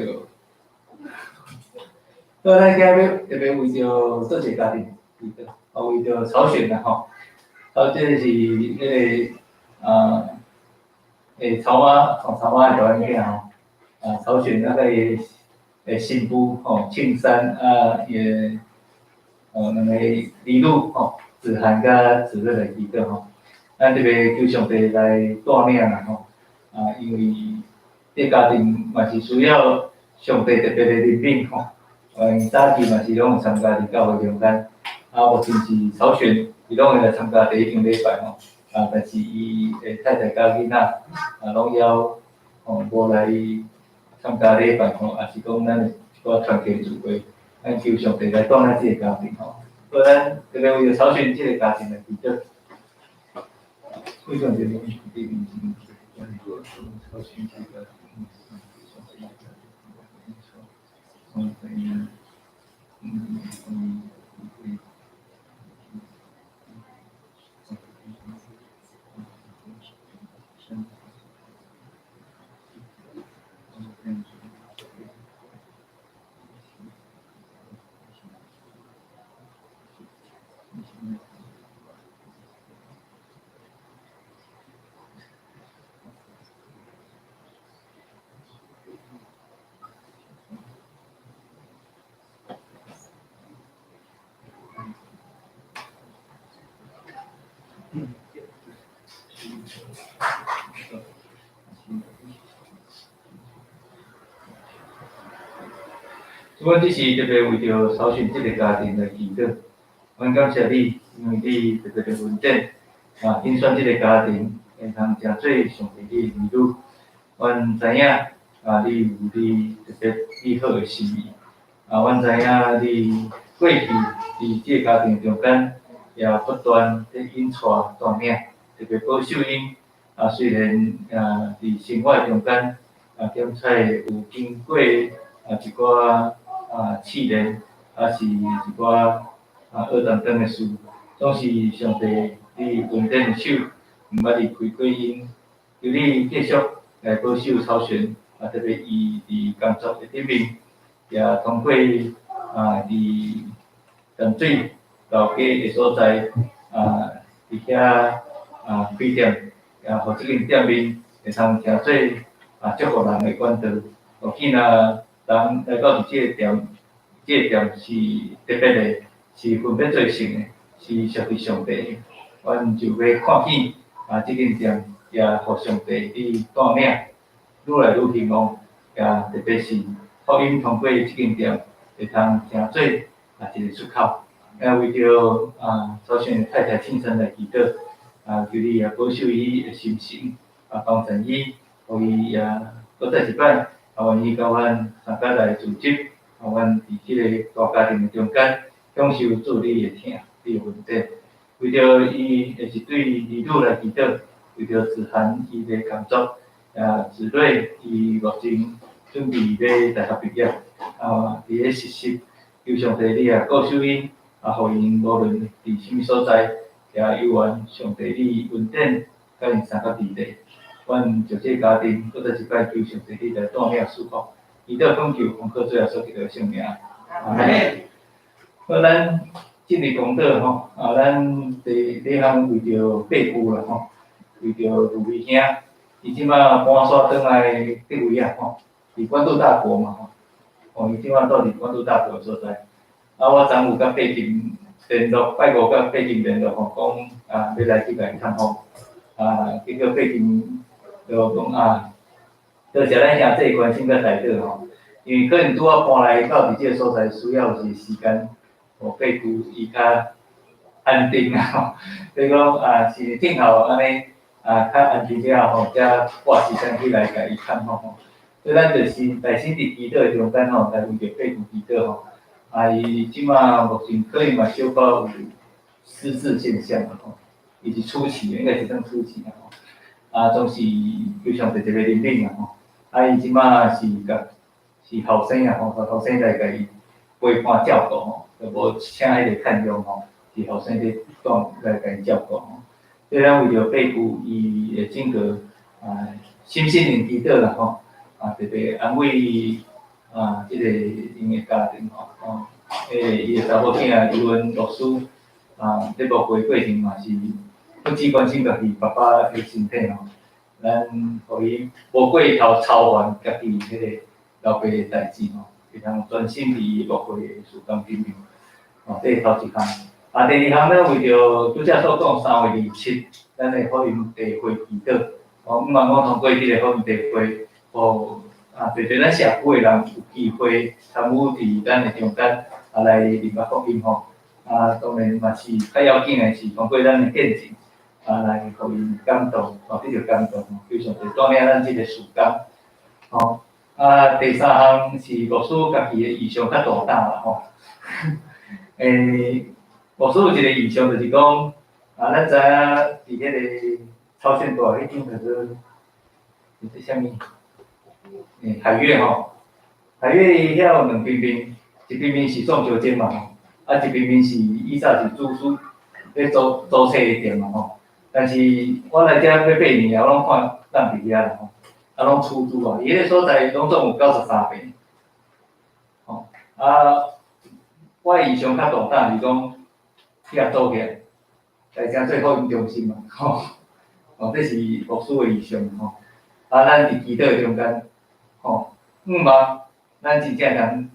好，咱今日特别为着做一个家庭，为着曹选啦吼。这是迄个曹妈的大囝吼，曹选那个新妇吼，庆山也两个儿女吼，子涵甲子睿来祈祷吼。咱特别求上帝来带领啦吼，因为这家庭嘛是需要上帝特别的怜悯吼。早期嘛是拢有参加伫教会中间，目前是曹选，伊拢会来参加第一场礼拜吼，但是伊太太甲囡仔拢要无来参加礼拜吼，也是讲咱个团契聚会，咱求上帝来带领这个家庭吼。所以咱特别为着曹选这个家庭来祈祷。为什么这个地名是曹选这个？阮只是特别为着曹选这个家庭来祈祷，阮感谢你，因为你特别的稳定，欣选这个家庭，会通真做上帝的儿女。阮知影，你有你特别美好的心意，阮知影你过去伫这个家庭中间，也不断在引带带领，特别保守因。虽然伫生活中间，检采有经过一寡试炼，是一寡恶等等的事，总是上帝你稳定的手，毋捌离开过因，求你继续来保守曹选，特别伊伫工作的顶面，也通过伫淡水老家的所在，伫遐开店，也互即间店面会通成做祝福人的管道，互见人来到这个店是特别的，是分别做成的，是属于上帝的。阮就要看见这间店也互上帝去带领，愈来愈兴旺，也特别是福音通过这间店会通成做一个出口。为着曹选太太庆生来祈祷，求你也保守伊的心情，帮助伊，互伊也搁再一摆，愿意甲阮参加来组织。阮伫即个大家庭中间，享受做你的疼，你的稳定。为着伊，也是对儿女来祈祷，为着子涵伊的工作，子睿伊目前准备要大学毕业，伫咧实习，求上帝你也顾守因，互因无论伫什么所在，也有愿上帝你稳定，甲因三角地地。阮就这家庭，搁再一摆求上帝你来带领祝福。祈祷恳求，奉靠最后所记的圣名。好，咱进入功德吼，咱第一项为着八姑啦吼，为着卢伟兄，伊即摆搬山转来佚位啊吼，伫关渡大国嘛吼，伊即摆住伫关渡大国所在。我昨有甲八金联络，拜五甲八金联络吼，讲要来即个探访，结果八金就讲多谢咱兄弟关心甲台岛吼，因为可能拄仔搬来到伫即个所在，需要一个时间，互八姑伊较安定啊吼。所以讲是静候安尼较安全了吼，才挂时间起来甲伊看吼。所以咱就是内心伫祈祷中间吼，来为着佩服祈祷吼。伊即马目前可能嘛小可有失智现象吼，伊是初期，应该是算初期吼。总是非常一个认领吼。伊即马是后生吼，后生来甲伊陪伴照顾吼，就无请迄个看佣吼，是后生咧来甲伊照顾吼。所以咱为着佩服伊的整个心灵祈祷啦吼。特别安慰即个因的家庭吼，伊的查某囝余文律师在墓会过程嘛是不只关心家己爸爸的身体吼，咱互伊无过头操烦家己迄个老爸的代志吼，会通专心伫墓会的事工顶面。这是头一项。第二项呢，为着拄则所讲3月27，咱的福音地会祈祷。希望我通过即个福音地会。对咱社会的人有机会参与伫咱的中间来明白福音吼。当然嘛是较要紧的是通过咱的见证来互伊感动，得到感动，非常是锻炼咱即个事工。第三项是牧师家己的意向较大胆啦吼。牧师有一个意向就是讲，咱知影伫迄个超县大迄间叫做啥物？海悦吼，海悦伊遐有两边面，一边面是撞球间嘛吼，一边面是以前是住宿咧租车的店嘛吼。但是我来遮要8年啊，我拢看咱伫遐啦吼，拢出租啊，伊迄个所在拢总有93平，吼我的意向较大胆是讲遐租起来，来遮做福音中心嘛吼，这是牧师的意向吼。咱伫祈祷中间。咱真正通，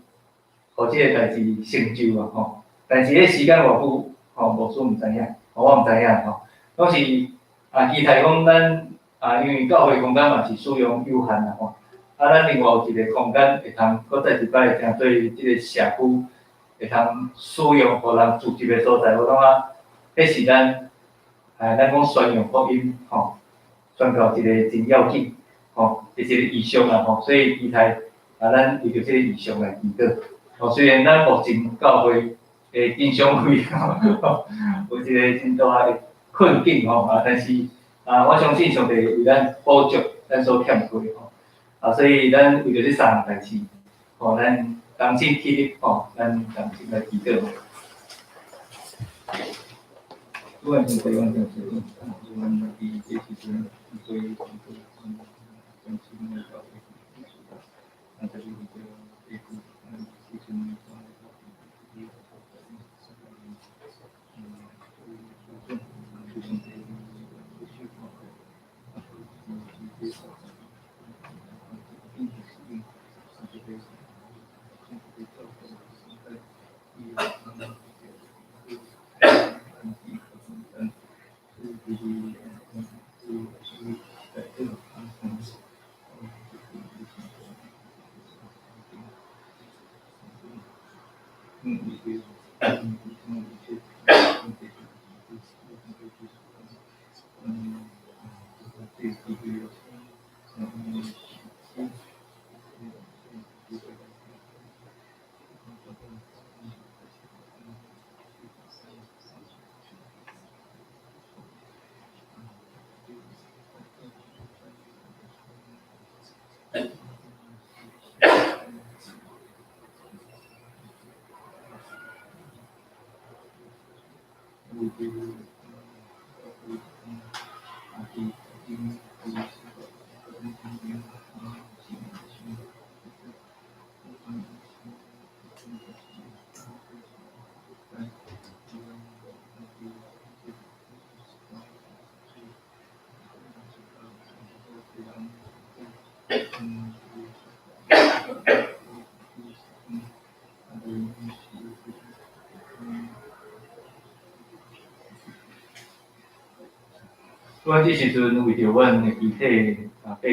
互即个代志成就啊吼。但是迄时间偌久，牧师毋知影，我毋知影吼。拢是期待讲咱因为教会空间嘛是使用有限啦吼。咱另外有一个空间会通搁再一摆会通对即个社区会通使用，互人聚集的所在。我感觉，迄是咱讲宣扬福音吼，宣告一个真要紧。是一个意向啦吼，所以期待咱为着这个意向来祈祷。虽然咱目前教会的经常费有一个真大的困境吼，但是我相信上帝为咱补足咱所欠过吼。所以咱为着这3项代志，咱同心协力咱同心来祈祷。阮即时阵为着阮的遗体爸父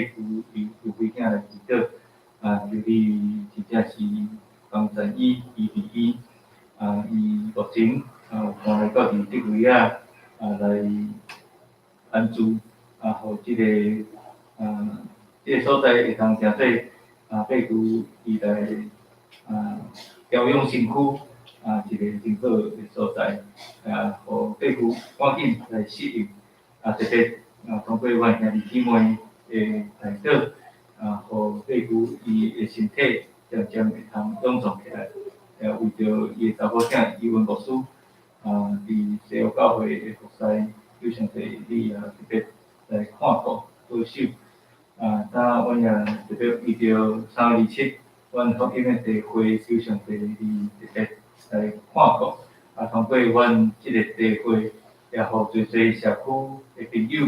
有几囝来祈祷，由于真正是帮陈伊伊目前有搬来到伫即位来安住，互即个即个所在会通成做八股伊来调养身躯一个真好的所在，互八股赶紧来适应特别通过阮兄弟姊妹的带导互八股伊的身体渐渐会通强壮起来，为着伊的查某囝伊文牧师伫西欧教会的服侍，求上帝你特别来看顾保守。当阮也特别为着327，阮福音的地会，求上帝你特别来看顾。通过阮即个地会，也互侪侪社区的朋友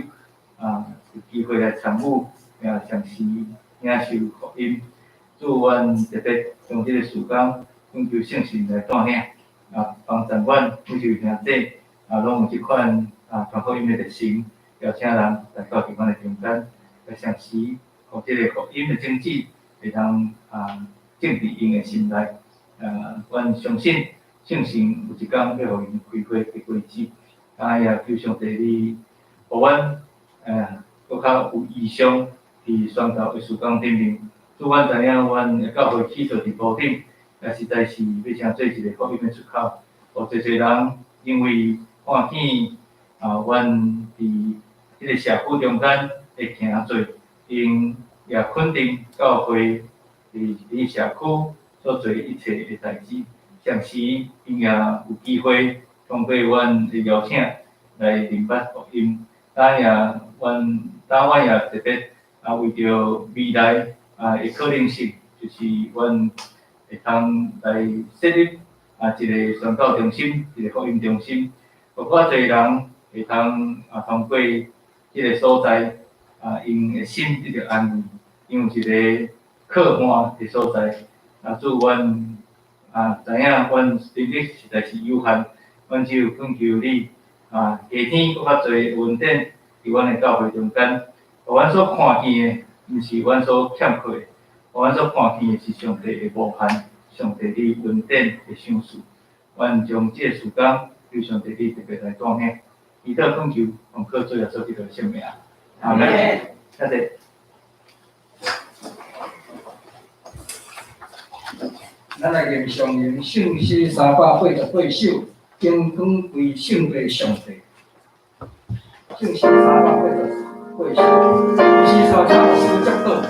有机会来参与，尝试领受福音。祝阮特别将即个时间，恳求圣神来带领，帮助阮每一位兄弟拢有即款传福音的热心，邀请人来到伫阮的中间，来尝试，互即个福音的种子会通种伫因的心内。阮相信圣神有一天要互因开花结果子。也求上帝你，互阮搁较有意向伫宣教的事工顶面。祝阮知影，阮的教会起坐伫坡顶，也实在是要成做一个福音的出口。互侪侪人因为看见阮伫即个社区中间会行做，因也肯定教会伫社区所做一切的代志。暂时因也有机会通过阮的邀请来明白福音。当阮也特别为着未来的可能性，就是阮会通来设立一个宣教中心，一个福音中心，互较侪人会通通过即个所在因的心得到安慰，因有一个可欢的所在。祝阮知影阮能力实在是有限，阮只有恳求你下天搁较侪恩典伫阮的教会中间，互阮所看见的，毋是阮所欠缺的，互阮所看见的是上帝的无限，上帝你恩典的赏赐。阮将即个时间，求上帝你特别来带领，祈祷恳求，奉靠主耶稣基督的圣名。阿门。谢谢。咱来念上言圣诗388首，敬光归圣父上帝。圣诗388首，诗操唱诗作歌，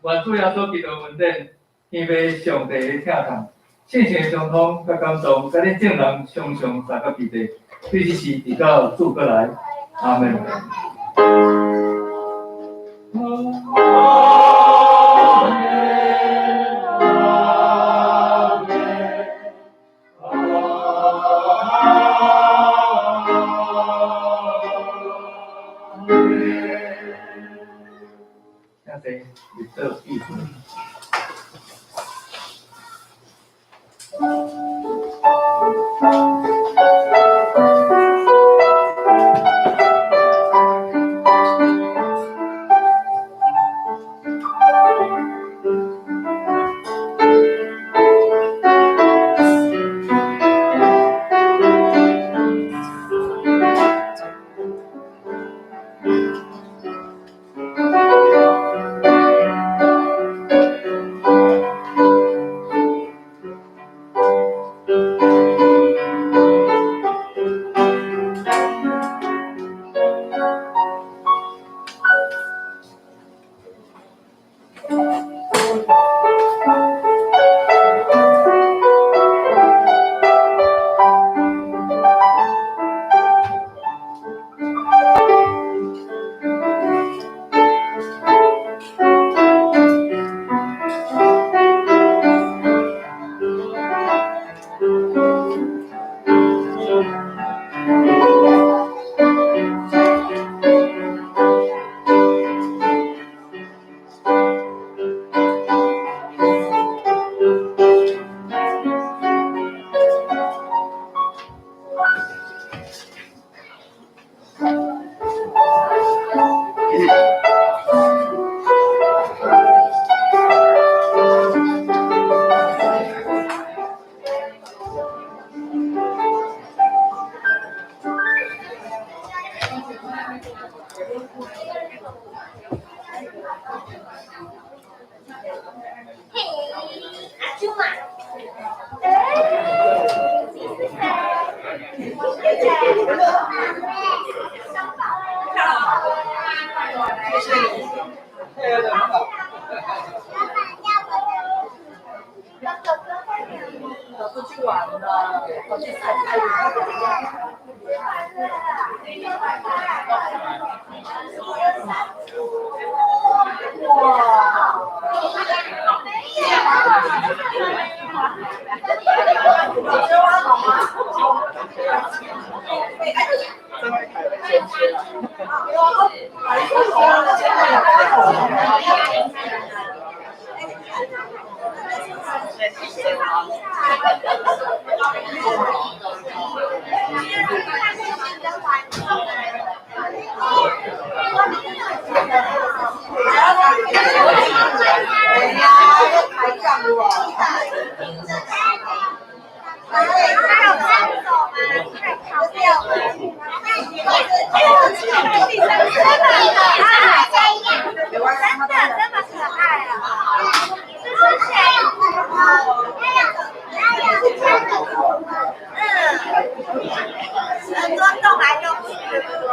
愿主耶稣基督恩典，天父上帝的疼痛，圣神的相通，甲感动，甲恁众人常常三个基地，对这事直到主过来。阿门。谢谢你，配合的很好。我出去玩了，我去参加动来动去，对不对？